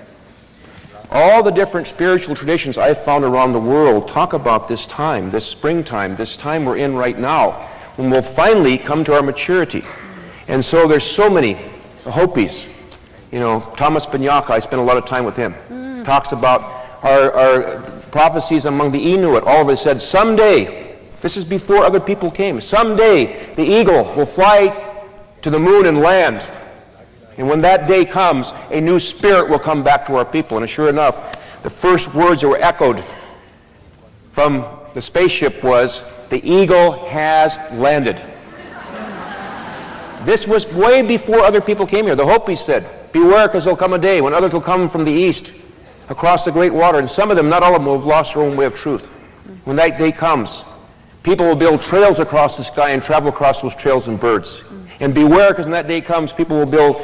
All the different spiritual traditions I've found around the world talk about this time, this springtime, this time we're in right now, when we'll finally come to our maturity. And so there's so many Hopis. You know, Thomas Banyaka, I spent a lot of time with him. Talks about our prophecies among the Inuit. All of it said, someday, this is before other people came, someday the eagle will fly to the moon and land. And when that day comes, a new spirit will come back to our people. And sure enough, the first words that were echoed from the spaceship was, "The eagle has landed." This was way before other people came here. The Hopis said, "Beware, because there'll come a day when others will come from the east across the great water." And some of them, not all of them, will have lost their own way of truth. When that day comes, people will build trails across the sky and travel across those trails in birds. And beware, because when that day comes, people will build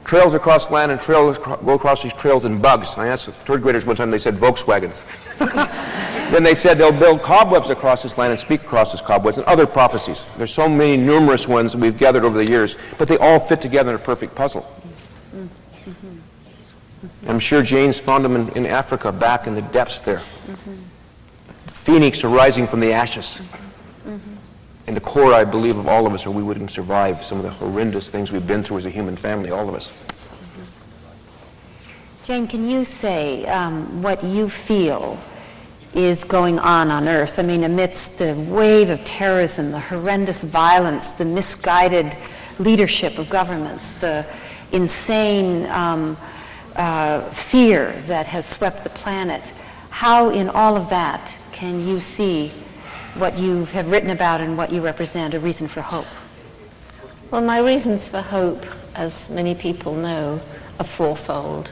trails across land and go across these trails in bugs. I asked third graders one time, they said Volkswagens. Then they said they'll build cobwebs across this land and speak across these cobwebs, and other prophecies. There's so many numerous ones that we've gathered over the years, but they all fit together in a perfect puzzle. I'm sure Jane's found them in Africa, back in the depths there. Phoenix arising from the ashes. And the core, I believe, of all of us, or we wouldn't survive some of the horrendous things we've been through as a human family, all of us. Jane, can you say what you feel is going on Earth? I mean, amidst the wave of terrorism, the horrendous violence, the misguided leadership of governments, the insane fear that has swept the planet, how in all of that can you see what you have written about and what you represent, a reason for hope? Well, my reasons for hope, as many people know, are fourfold.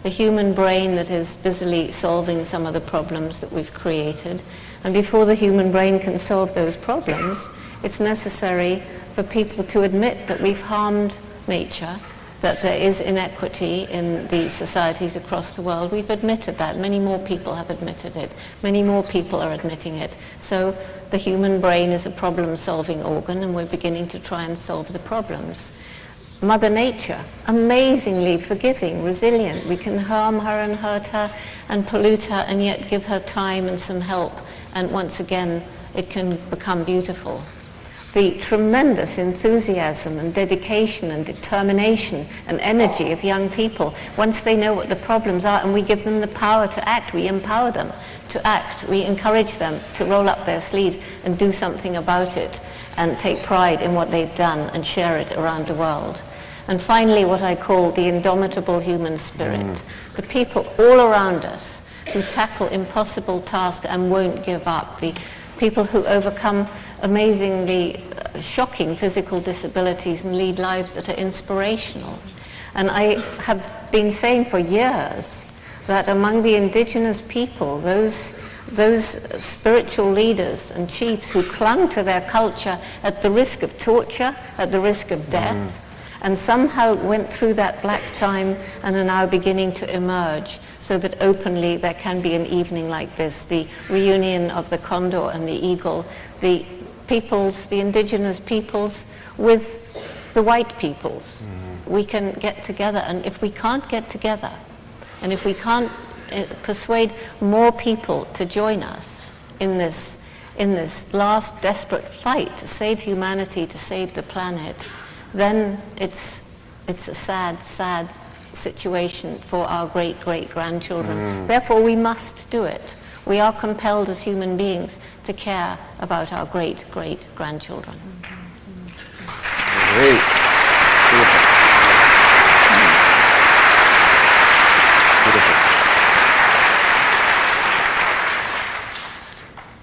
The human brain that is busily solving some of the problems that we've created. And before the human brain can solve those problems, it's necessary for people to admit that we've harmed nature, that there is inequity in the societies across the world. We've admitted that. Many more people have admitted it. Many more people are admitting it. So the human brain is a problem-solving organ, and we're beginning to try and solve the problems. Mother Nature, amazingly forgiving, resilient. We can harm her and hurt her and pollute her and yet give her time and some help. And once again, it can become beautiful. The tremendous enthusiasm and dedication and determination and energy of young people, once they know what the problems are and we give them the power to act, we empower them to act, we encourage them to roll up their sleeves and do something about it and take pride in what they've done and share it around the world. And finally, what I call the indomitable human spirit, the people all around us who tackle impossible tasks and won't give up, the people who overcome amazingly shocking physical disabilities and lead lives that are inspirational. And I have been saying for years that among the indigenous people, those spiritual leaders and chiefs who clung to their culture at the risk of torture, at the risk of death, and somehow went through that black time and are now beginning to emerge so that openly there can be an evening like this, the reunion of the Condor and the eagle, the peoples, the indigenous peoples with the white peoples. We can get together, and if we can't get together, and if we can't persuade more people to join us in this last desperate fight to save humanity, to save the planet, then it's a sad, sad situation for our great-great-grandchildren. Therefore, we must do it. We are compelled as human beings to care about our great-great-grandchildren. Great. Beautiful. Beautiful.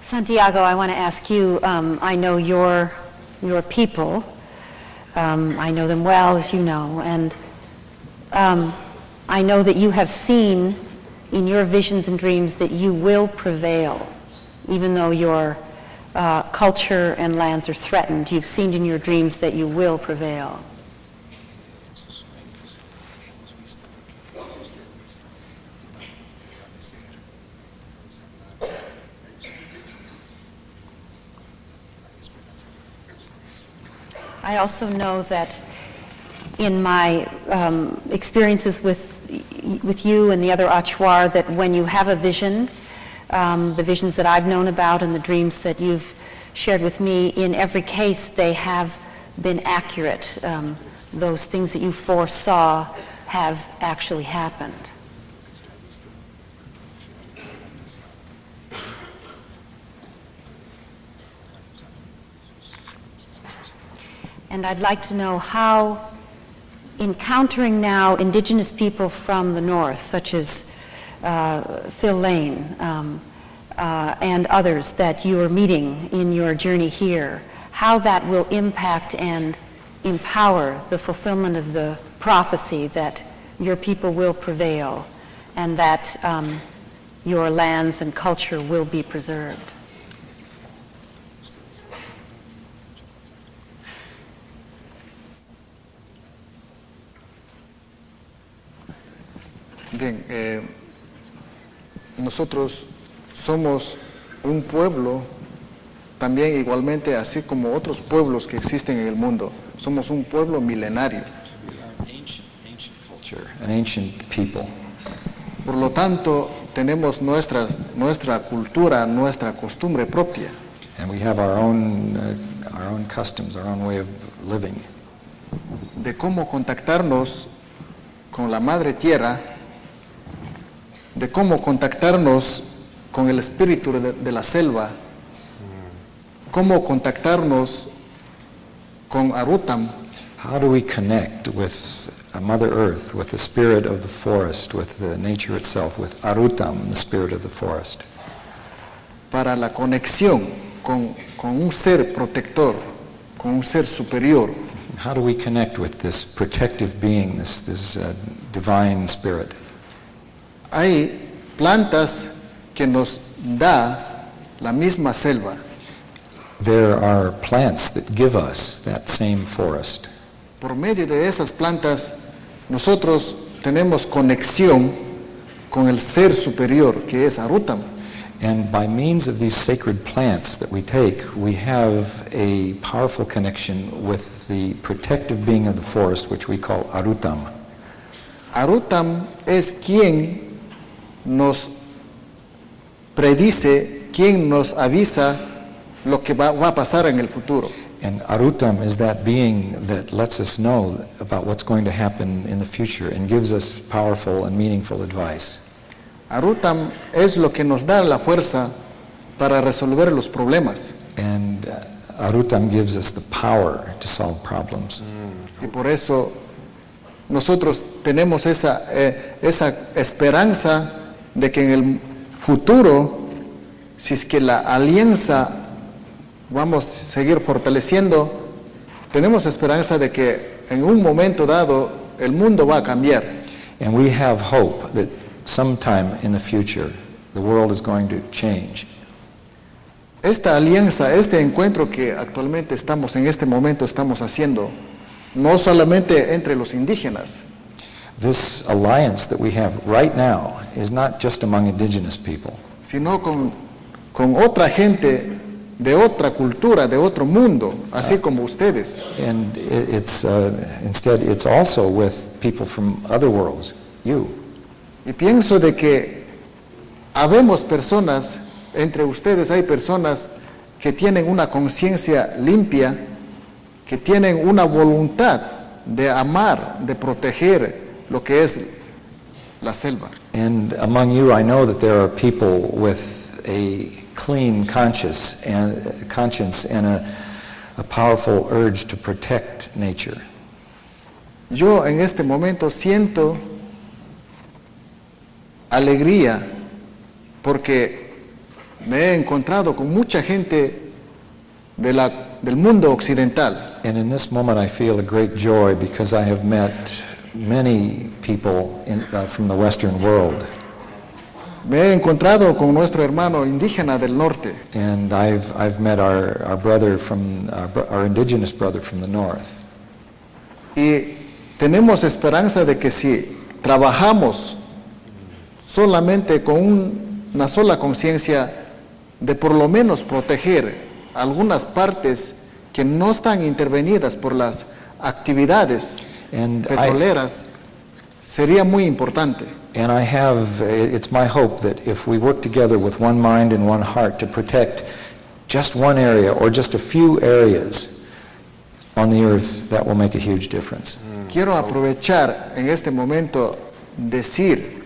Santiago, I want to ask you, I know your people. I know them well, as you know, and I know that you have seen in your visions and dreams that you will prevail, even though your culture and lands are threatened. You've seen in your dreams that you will prevail. I also know that in my experiences with you and the other Achuar, that when you have a vision, the visions that I've known about and the dreams that you've shared with me, in every case they have been accurate. Those things that you foresaw have actually happened. And I'd like to know how encountering now indigenous people from the north, such as Phil Lane and others that you are meeting in your journey here, how that will impact and empower the fulfillment of the prophecy that your people will prevail and that your lands and culture will be preserved. Bien, nosotros somos un pueblo también igualmente así como otros pueblos que existen en el mundo. Somos un pueblo milenario. Ancient culture, an ancient people. Por lo tanto, tenemos nuestra cultura, nuestra costumbre propia. And we have our own customs, our own way of living. De cómo contactarnos con la Madre Tierra, de cómo contactarnos con el espíritu de la selva, cómo contactarnos con Arutam. How do we connect with Mother Earth, with the spirit of the forest, with the nature itself, with Arutam, the spirit of the forest? Para la conexión con un ser protector, con un ser superior. How do we connect with this protective being, this divine spirit? Hay plantas que nos da la misma selva. There are plants that give us that same forest. Por medio de esas plantas, nosotros tenemos conexión con el ser superior, que es Arutam. And by means of these sacred plants that we take, we have a powerful connection with the protective being of the forest, which we call Arutam. Arutam es quien nos predice, quien nos avisa lo que va a pasar en el futuro. And Arutam is that being that lets us know about what's going to happen in the future and gives us powerful and meaningful advice. Arutam es lo que nos da la fuerza para resolver los problemas. And Arutam gives us the power to solve problems. Y por eso nosotros tenemos esa esperanza de que en el futuro, si es que la alianza vamos a seguir fortaleciendo, tenemos esperanza de que en un momento dado el mundo va a cambiar. And we have hope that sometime in the future the world is going to change. Esta alianza, este encuentro que actualmente en este momento estamos haciendo, no solamente entre los indígenas, This alliance that we have right now is not just among indigenous people, sino con otra gente de otra cultura, de otro mundo, así como ustedes. and instead it's also with people from other worlds, you. Y pienso de que habemos personas, entre ustedes hay personas que tienen una conciencia limpia, que tienen una voluntad de amar, de proteger lo que es la selva. And among you, I know that there are people with a clean conscience and a powerful urge to protect nature. Yo en este momento siento alegría porque me he encontrado con mucha gente del mundo occidental. And in this moment, I feel a great joy because I have met many people from the Western world. Me he encontrado con nuestro hermano indígena del norte. And I've met our brother our indigenous brother from the north. Y tenemos esperanza de que si trabajamos solamente con una sola conciencia de por lo menos proteger algunas partes que no están intervenidas por las actividades petroleras, sería muy importante. And it's my hope that if we work together with one mind and one heart to protect just one area or just a few areas on the earth, that will make a huge difference. Quiero aprovechar en este momento decir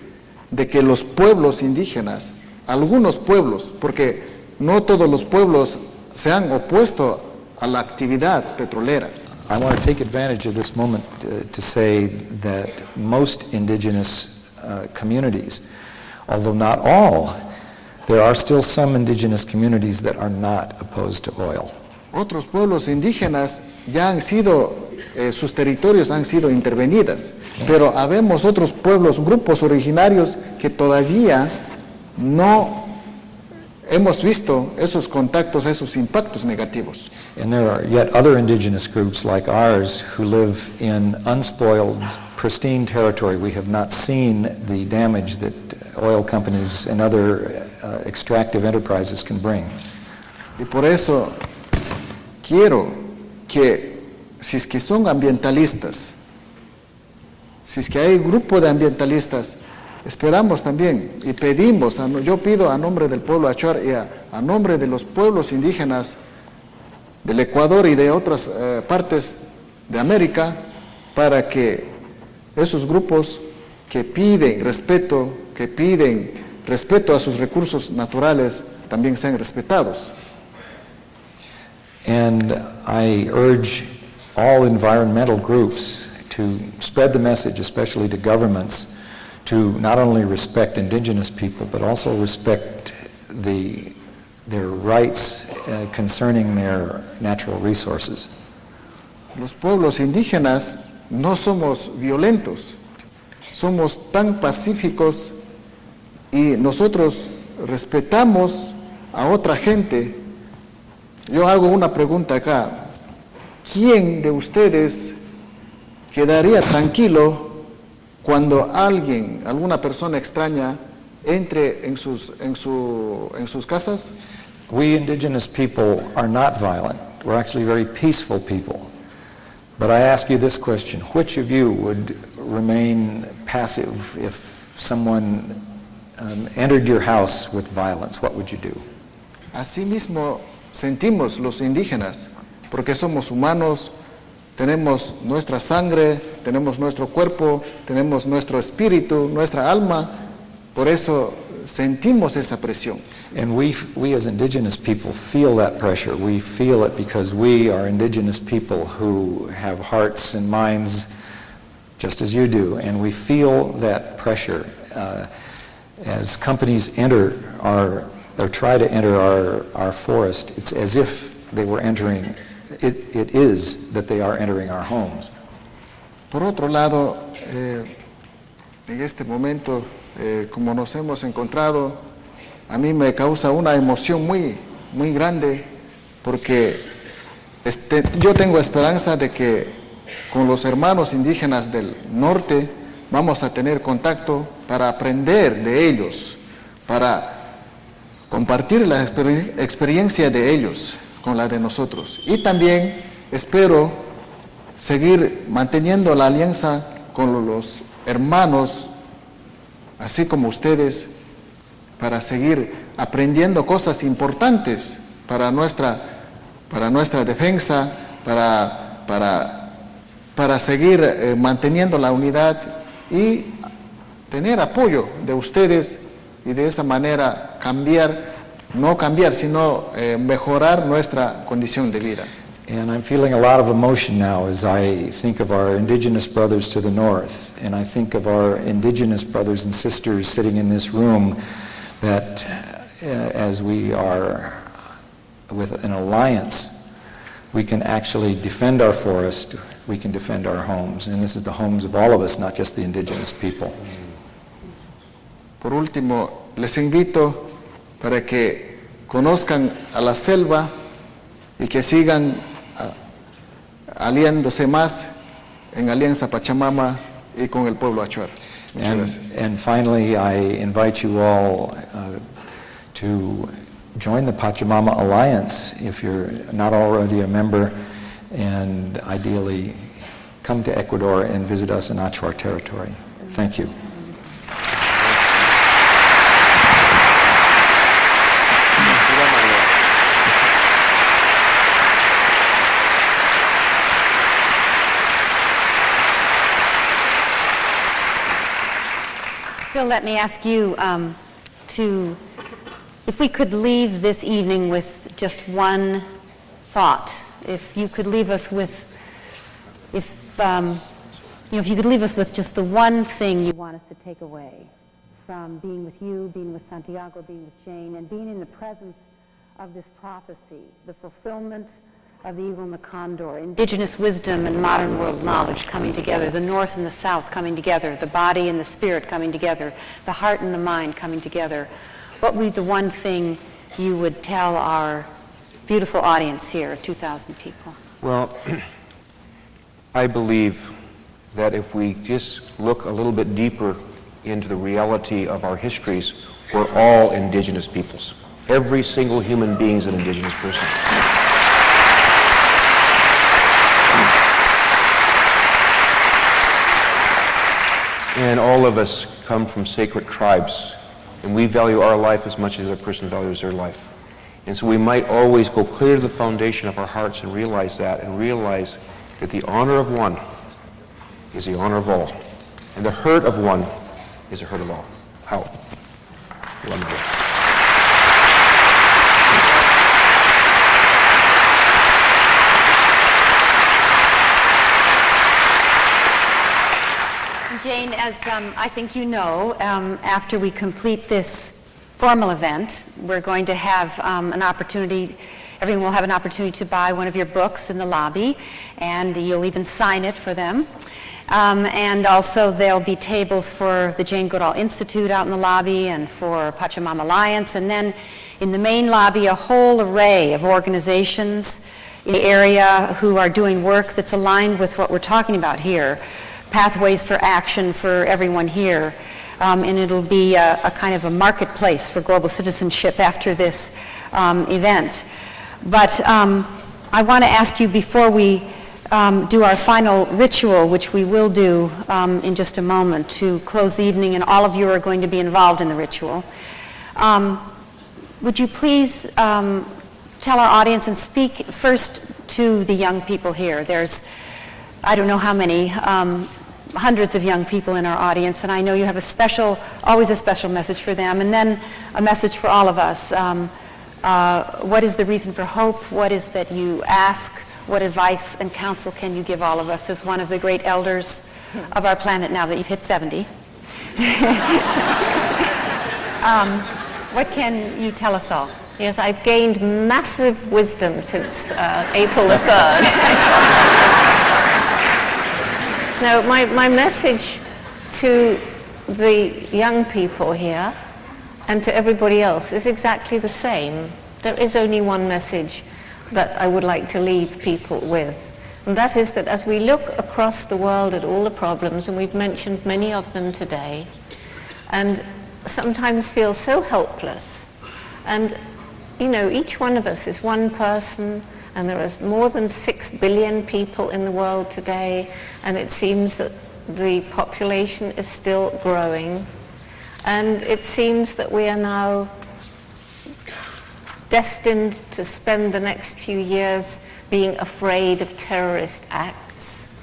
de que los pueblos indígenas, algunos pueblos, porque no todos los pueblos se han opuesto a la actividad petrolera. I want to take advantage of this moment to say that most indigenous communities, although not all, there are still some indigenous communities that are not opposed to oil. Otros pueblos indígenas ya han sido, sus territorios han sido intervenidas, pero habemos otros pueblos, grupos originarios que todavía no hemos visto esos contactos, esos impactos negativos. And there are yet other indigenous groups like ours who live in unspoiled, pristine territory. We have not seen the damage that oil companies and other extractive enterprises can bring. Y por eso quiero que, si es que son ambientalistas, si es que hay grupo de ambientalistas, esperamos también y pedimos, yo pido a nombre del pueblo Achuar y a nombre de los pueblos indígenas del Ecuador y de otras partes de América, para que esos grupos que piden respeto a sus recursos naturales, también sean respetados. And I urge all environmental groups to spread the message, especially to governments, to not only respect indigenous people, but also respect their rights concerning their natural resources. los pueblos indígenas no somos violentos, somos tan pacíficos y nosotros respetamos a otra gente. Yo hago una pregunta acá. ¿Quién de ustedes quedaría tranquilo cuando alguna persona extraña, entre en sus casas? We indigenous people are not violent. We're actually very peaceful people. But I ask you this question: which of you would remain passive if someone entered your house with violence? What would you do? Así mismo sentimos los indígenas, porque somos humanos, tenemos nuestra sangre, tenemos nuestro cuerpo, tenemos nuestro espíritu, nuestra alma, por eso sentimos esa presión. And we as indigenous people feel that pressure. We feel it because we are indigenous people who have hearts and minds just as you do, and we feel that pressure as companies enter or try to enter our forest. It's as if they were entering, it is that they are entering our homes. Por otro lado, en este momento, como nos hemos encontrado, a mí me causa una emoción muy, muy grande, porque yo tengo esperanza de que con los hermanos indígenas del norte vamos a tener contacto para aprender de ellos, para compartir la experiencia de ellos con la de nosotros. Y también espero seguir manteniendo la alianza con los hermanos, así como ustedes, para seguir aprendiendo cosas importantes para nuestra defensa, para seguir manteniendo la unidad y tener apoyo de ustedes y de esa manera no cambiar, sino mejorar nuestra condición de vida. And I'm feeling a lot of emotion now as I think of our indigenous brothers to the north, and I think of our indigenous brothers and sisters sitting in this room, that as we are with an alliance, we can actually defend our forest, we can defend our homes, and this is the homes of all of us, not just the indigenous people. Por último, les invito para que conozcan a la selva y que sigan aliándose más en Alianza Pachamama y con el pueblo Achuar. Muchas gracias. And finally, I invite you all to join the Pachamama Alliance if you're not already a member, and ideally come to Ecuador and visit us in Achuar territory. Thank you. Phil, let me ask you if we could leave this evening with just one thought, if you could leave us with, if you could leave us with just the one thing you want us to take away from being with you, being with Santiago, being with Jane, and being in the presence of this prophecy, the fulfillment of the eagle and the condor, indigenous wisdom and modern world knowledge coming together, the north and the south coming together, the body and the spirit coming together, the heart and the mind coming together, what would be the one thing you would tell our beautiful audience here, 2,000 people? Well, I believe that if we just look a little bit deeper into the reality of our histories, we're all indigenous peoples. Every single human being is an indigenous person. And all of us come from sacred tribes, and we value our life as much as a person values their life. And so we might always go clear to the foundation of our hearts and realize that the honor of one is the honor of all, and the hurt of one is the hurt of all. Out. Wonderful. Jane, as I think you know, after we complete this formal event, we're going to have an opportunity Everyone will have an opportunity to buy one of your books in the lobby, and you'll even sign it for them. And also there'll be tables for the Jane Goodall Institute out in the lobby and for Pachamama Alliance. And then in the main lobby, a whole array of organizations in the area who are doing work that's aligned with what we're talking about here. Pathways for action for everyone here. And it'll be a kind of a marketplace for global citizenship after this event. But I want to ask you before we do our final ritual, which we will do in just a moment, to close the evening, and all of you are going to be involved in the ritual. Would you please tell our audience and speak first to the young people here? There's, I don't know how many, hundreds of young people in our audience, and I know you have always a special message for them, and then a message for all of us. What is the reason for hope? What is that you ask? What advice and counsel can you give all of us as one of the great elders of our planet now that you've hit 70? What can you tell us all? Yes, I've gained massive wisdom since April the 3rd. No, my message to the young people here and to everybody else is exactly the same. There is only one message that I would like to leave people with. And that is that as we look across the world at all the problems, and we've mentioned many of them today, and sometimes feel so helpless, and you know, each one of us is one person, and there are more than 6 billion people in the world today, and it seems that the population is still growing, and it seems that we are now destined to spend the next few years being afraid of terrorist acts.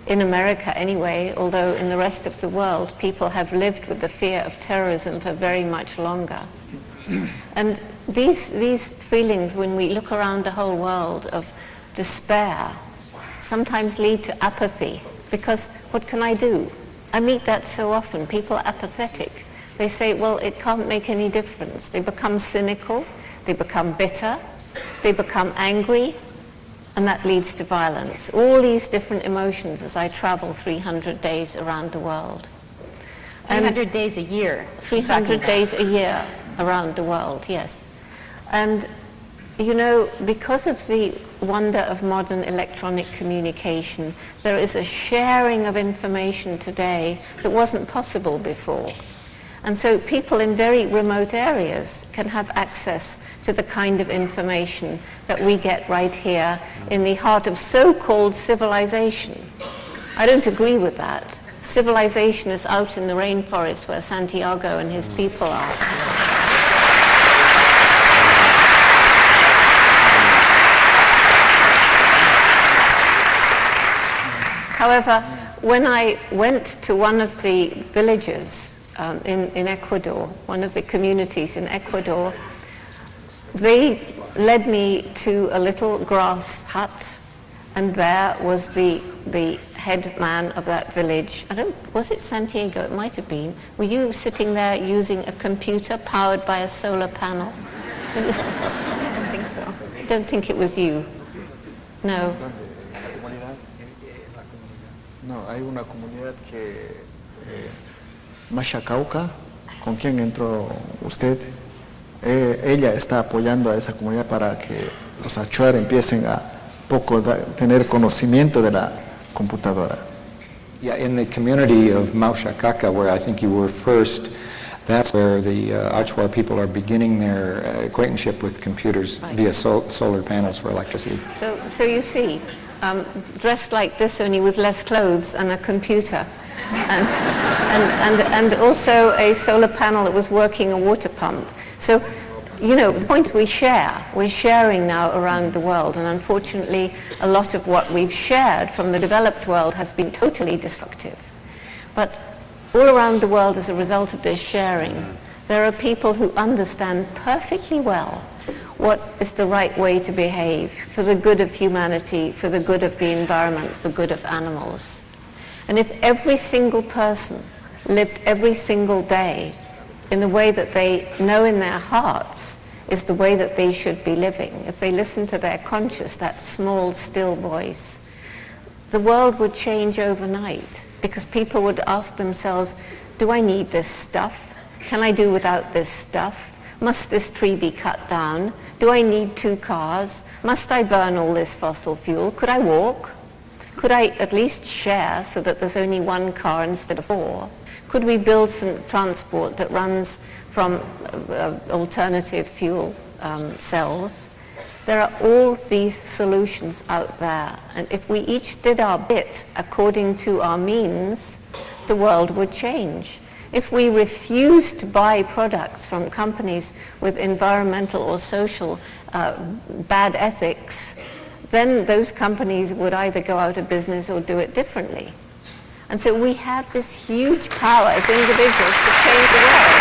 In America anyway, although in the rest of the world people have lived with the fear of terrorism for very much longer. And these feelings, when we look around the whole world, of despair sometimes lead to apathy, because what can I do? I meet that so often. People are apathetic. They say, well, it can't make any difference. They become cynical. They become bitter, they become angry, and that leads to violence. All these different emotions as I travel 300 days around the world. 300 days a year. 300 days a year around the world, yes. And, you know, because of the wonder of modern electronic communication, there is a sharing of information today that wasn't possible before. And so people in very remote areas can have access to the kind of information that we get right here in the heart of so-called civilization. I don't agree with that. Civilization is out in the rainforest where Santiago and his people are. However, when I went to one of the villages in Ecuador, one of the communities in Ecuador, they led me to a little grass hut, and there was the head man of that village. Was it Santiago? It might have been. Were you sitting there using a computer powered by a solar panel? I don't think so. I don't think it was you. No. No, hay una comunidad que Mashacauca, con quien entró usted. Ella está apoyando a esa comunidad para que los Achuar empiecen a tener conocimiento de la computadora. Yeah, in the community of Maushakaka, where I think you were first, that's where the Achuar people are beginning their acquaintanceship with computers via solar panels for electricity. So you see, dressed like this, only with less clothes and a computer, and also a solar panel that was working a water pump. So, you know, the point we're sharing now around the world, and unfortunately a lot of what we've shared from the developed world has been totally destructive. But all around the world, as a result of this sharing, there are people who understand perfectly well what is the right way to behave for the good of humanity, for the good of the environment, for the good of animals. And if every single person lived every single day in the way that they know in their hearts is the way that they should be living, if they listen to their conscious, that small, still voice, the world would change overnight, because people would ask themselves, do I need this stuff? Can I do without this stuff? Must this tree be cut down? Do I need 2 cars? Must I burn all this fossil fuel? Could I walk? Could I at least share so that there's only 1 car instead of 4? Could we build some transport that runs from alternative fuel cells? There are all these solutions out there, and if we each did our bit according to our means, the world would change. If we refused to buy products from companies with environmental or social bad ethics, then those companies would either go out of business or do it differently. And so we have this huge power as individuals to change the world.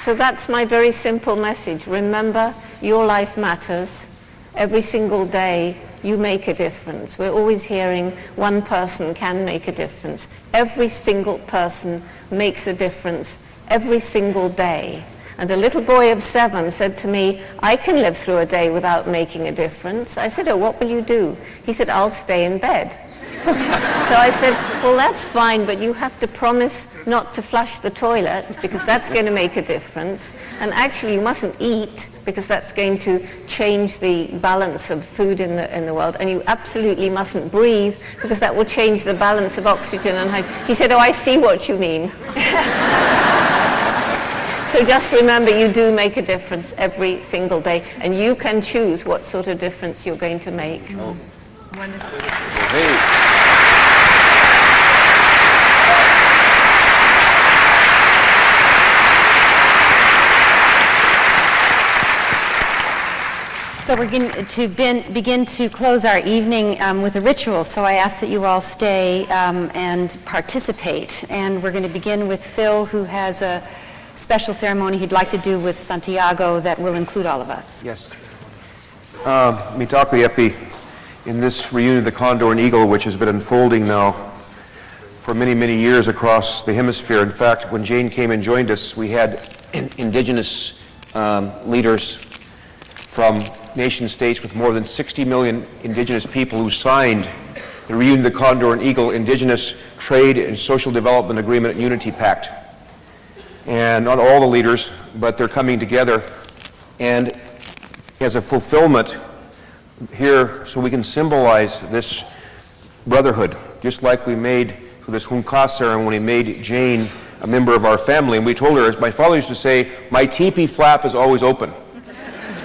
So that's my very simple message. Remember, your life matters. Every single day, you make a difference. We're always hearing one person can make a difference. Every single person makes a difference every single day. And a little boy of 7 said to me, I can live through a day without making a difference. I said, oh, what will you do? He said, I'll stay in bed. So I said, well, that's fine, but you have to promise not to flush the toilet, because that's going to make a difference. And actually, you mustn't eat, because that's going to change the balance of food in the world. And you absolutely mustn't breathe, because that will change the balance of oxygen and hydrogen. He said, oh, I see what you mean. So just remember, you do make a difference every single day, and you can choose what sort of difference you're going to make. Oh. Wonderful. So we're going to begin to close our evening with a ritual. So I ask that you all stay and participate. And we're going to begin with Phil, who has a special ceremony he'd like to do with Santiago that will include all of us. Yes. Mitaka Epi, in this reunion of the Condor and Eagle, which has been unfolding now for many, many years across the hemisphere. In fact, when Jane came and joined us, we had indigenous leaders from nation states with more than 60 million indigenous people who signed the reunion of the Condor and Eagle Indigenous Trade and Social Development Agreement and Unity Pact. And not all the leaders, but they're coming together and as a fulfillment here so we can symbolize this brotherhood, just like we made for this Hunka ceremony, made Jane a member of our family. And we told her, as my father used to say, my teepee flap is always open.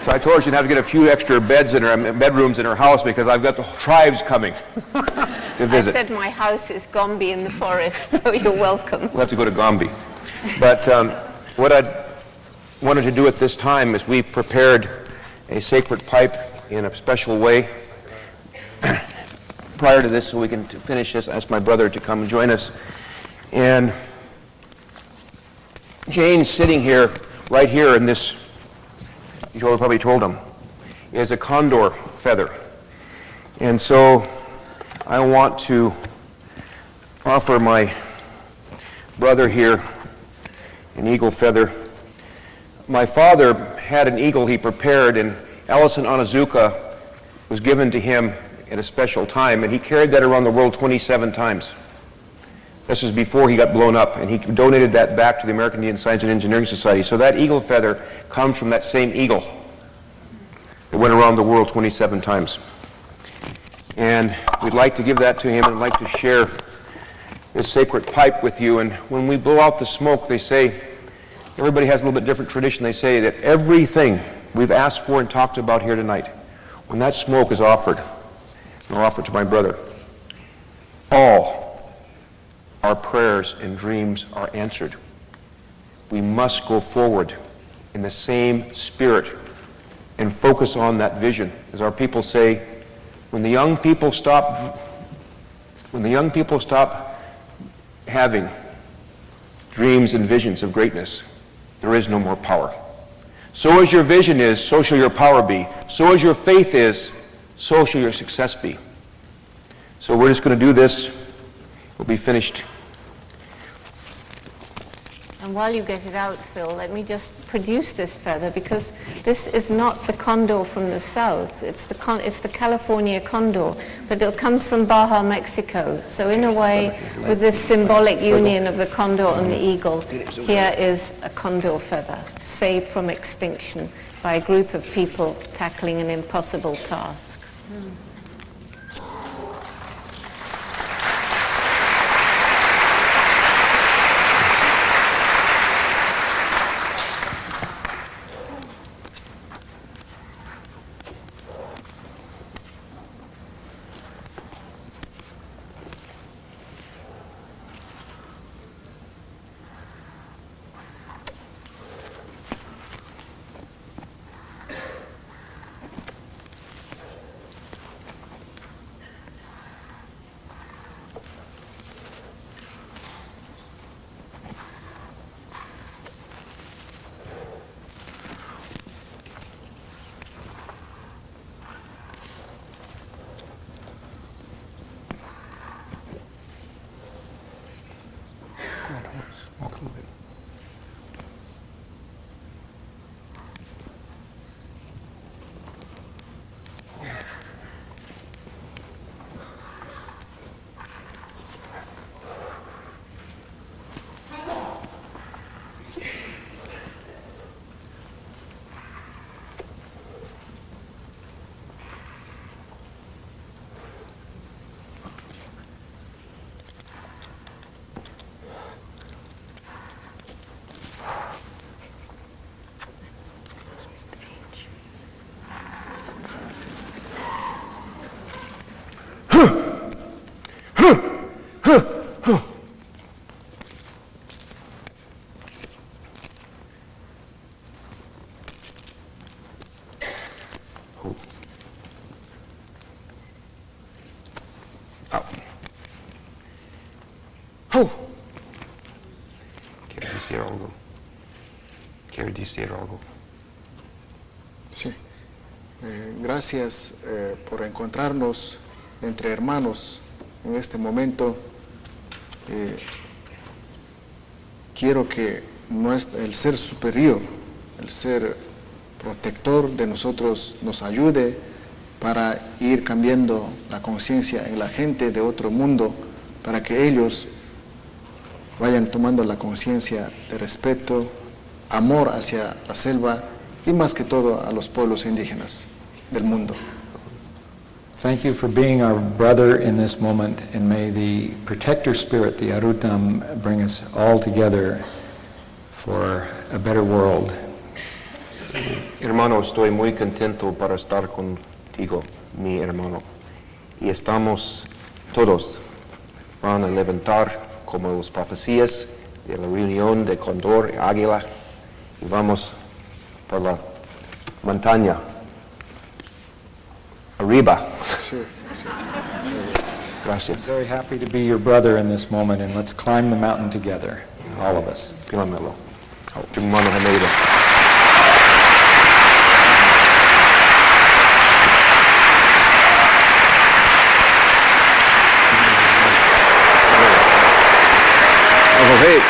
So I told her she'd have to get a few extra bedrooms in her house because I've got the tribes coming to visit. I said my house is Gombe in the forest, so you're welcome. We'll have to go to Gombe. But what I wanted to do at this time is we prepared a sacred pipe in a special way prior to this so we can finish this. Ask my brother to come and join us. And Jane's sitting here, right here in this, you probably told him, is a condor feather. And so I want to offer my brother here an eagle feather. My father had an eagle he prepared, and Ellison Onizuka was given to him at a special time, and he carried that around the world 27 times. This was before he got blown up, and he donated that back to the American Indian Science and Engineering Society. So that eagle feather comes from that same eagle that went around the world 27 times. And we'd like to give that to him and like to share this sacred pipe with you. And when we blow out the smoke, they say, everybody has a little bit different tradition. They say that everything we've asked for and talked about here tonight, when that smoke is offered, and I'll offer it to my brother, all our prayers and dreams are answered. We must go forward in the same spirit and focus on that vision. As our people say, when the young people stop having dreams and visions of greatness, there is no more power. So as your vision is, so shall your power be. So as your faith is, so shall your success be. So we're just going to do this. We'll be finished And while you get it out, Phil, let me just produce this feather, because this is not the condor from the south. It's the California condor, but it comes from Baja, Mexico. So in a way, with this symbolic union of the condor and the eagle, here is a condor feather, saved from extinction by a group of people tackling an impossible task. Quiero decir algo. Sí. Gracias por encontrarnos entre hermanos en este momento. Quiero que el ser superior, el ser protector de nosotros nos ayude para ir cambiando la conciencia en la gente de otro mundo, para que ellos vayan tomando la conciencia de respeto, amor hacia la selva y más que todo a los pueblos indígenas del mundo. Thank you for being our brother in this moment, and may the protector spirit, the Arutam, bring us all together for a better world. Hermano, estoy muy contento para estar contigo, mi hermano. Y estamos todos van a levantar como las profecías de la reunión de Condor y Águila y vamos por la montaña arriba. Sí, sí. Gracias. Very happy to be your brother in this moment, and let's climb the mountain together, all of us. Pílamelo. Hermano Janeiro. Hey.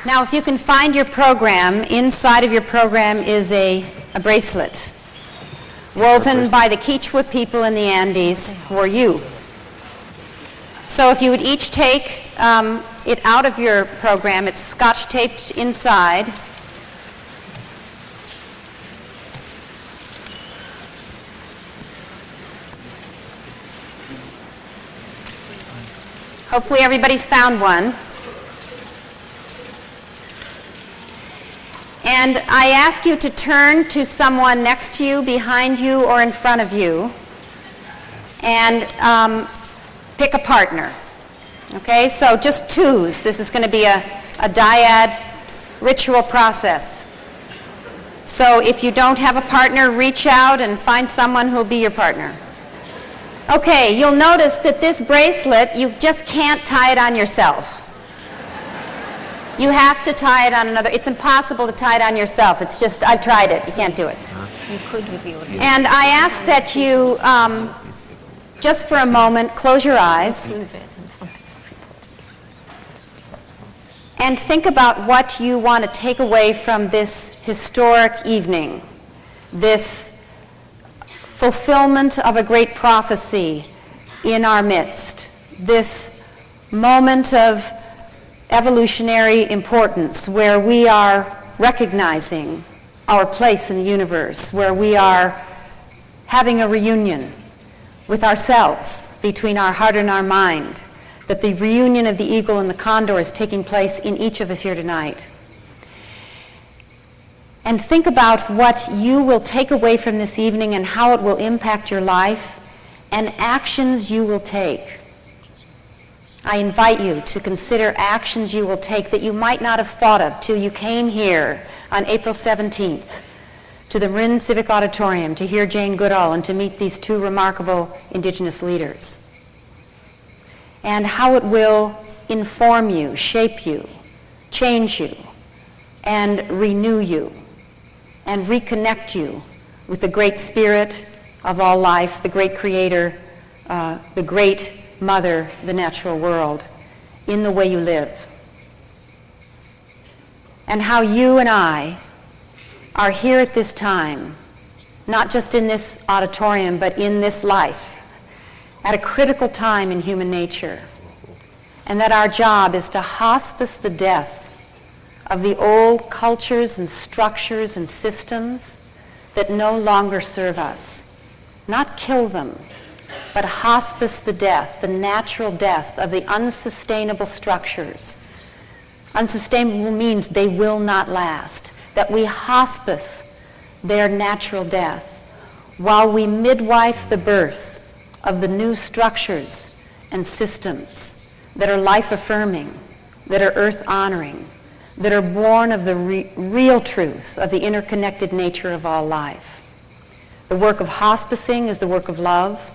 Now, if you can find your program, inside of your program is a bracelet woven by the Quichua people in the Andes for you. So if you would each take it out of your program, it's scotch taped inside. Hopefully everybody's found one. And I ask you to turn to someone next to you, behind you, or in front of you, and pick a partner. Okay, so just twos. This is going to be a dyad ritual process. So if you don't have a partner, reach out and find someone who'll be your partner. Okay, you'll notice that this bracelet, you just can't tie it on yourself. You have to tie it on another. It's impossible to tie it on yourself. It's just, I've tried it. You can't do it. You could with the audience. And I ask that you, just for a moment, close your eyes and think about what you want to take away from this historic evening, this fulfillment of a great prophecy in our midst, this moment of evolutionary importance where we are recognizing our place in the universe, where we are having a reunion with ourselves between our heart and our mind, that the reunion of the eagle and the condor is taking place in each of us here tonight. And think about what you will take away from this evening and how it will impact your life and actions you will take. I invite you to consider actions you will take that you might not have thought of till you came here on April 17th to the Marin Civic Auditorium to hear Jane Goodall and to meet these two remarkable Indigenous leaders. And how it will inform you, shape you, change you, and renew you, and reconnect you with the great spirit of all life, the great creator, the great mother, the natural world, in the way you live. And how you and I are here at this time, not just in this auditorium, but in this life, at a critical time in human nature. And that our job is to hospice the death of the old cultures and structures and systems that no longer serve us. Not kill them, but hospice the death, the natural death of the unsustainable structures. Unsustainable means they will not last. That we hospice their natural death while we midwife the birth of the new structures and systems that are life-affirming, that are earth-honoring, that are born of the real truth of the interconnected nature of all life. The work of hospicing is the work of love.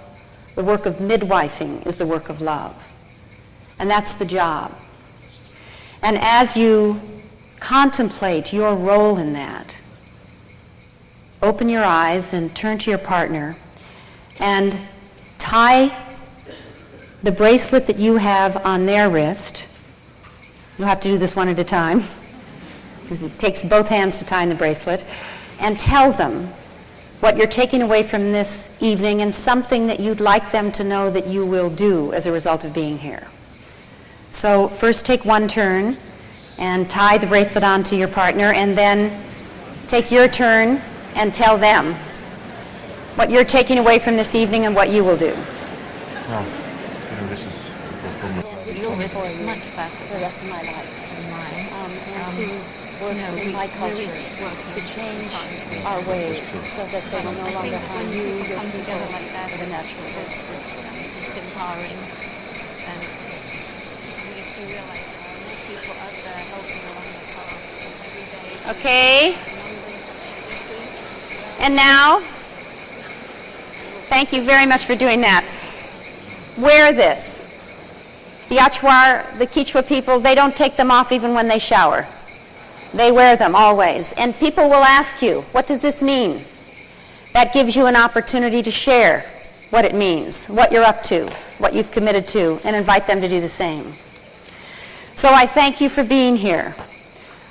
The work of midwifing is the work of love. And that's the job. And as you contemplate your role in that, open your eyes and turn to your partner and tie the bracelet that you have on their wrist. You'll have to do this one at a time because it takes both hands to tie in the bracelet, and tell them what you're taking away from this evening and something that you'd like them to know that you will do as a result of being here. So first take one turn and tie the bracelet onto your partner, and then take your turn and tell them what you're taking away from this evening and what you will do. This is much better the rest of my life than mine. And to work in my culture to change our ways so that they will no longer harm you, your people, together like that, or the natural world. It's empowering, and we need to realize there are more people out there helping along the path every day. Okay. And now, thank you very much for doing that. Wear this. The Achuar, the Quechua people, they don't take them off even when they shower. They wear them always. And people will ask you, what does this mean? That gives you an opportunity to share what it means, what you're up to, what you've committed to, and invite them to do the same. So I thank you for being here.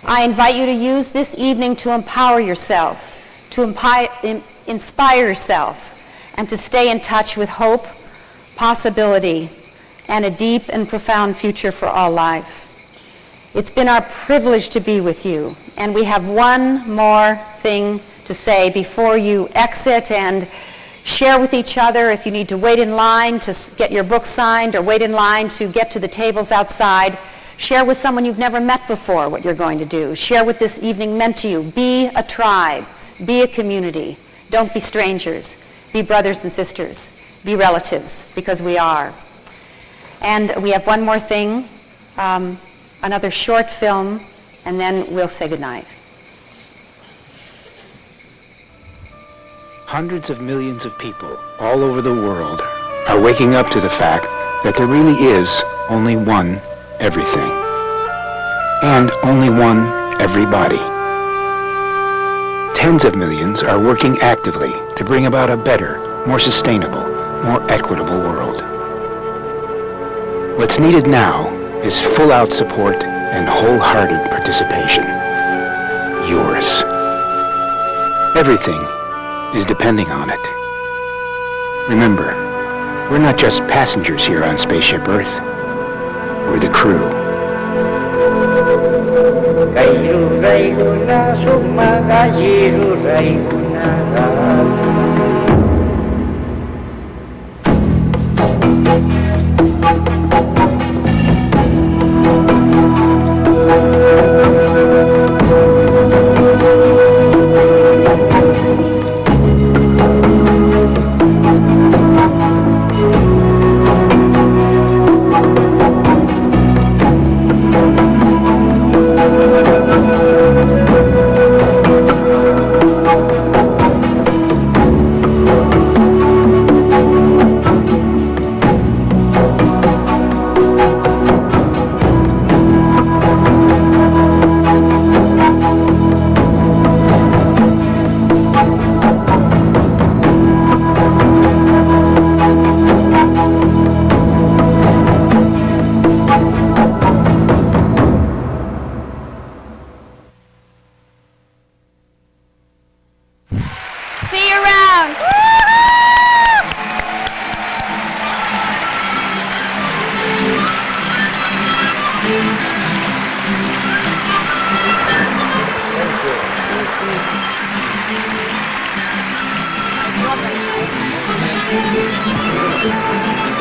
I invite you to use this evening to empower yourself, to inspire yourself, and to stay in touch with hope, possibility, and a deep and profound future for all life. It's been our privilege to be with you, and we have one more thing to say before you exit and share with each other. If you need to wait in line to get your book signed or wait in line to get to the tables outside, share with someone you've never met before what you're going to do. Share what this evening meant to you. Be a tribe. Be a community. Don't be strangers. Be brothers and sisters. Be relatives, because we are. And we have one more thing, another short film, and then we'll say goodnight. Hundreds of millions of people all over the world are waking up to the fact that there really is only one everything, and only one everybody. Tens of millions are working actively to bring about a better, more sustainable, more equitable world. What's needed now is full-out support and wholehearted participation. Yours. Everything is depending on it. Remember, we're not just passengers here on Spaceship Earth. We're the crew. See you around. Thank you.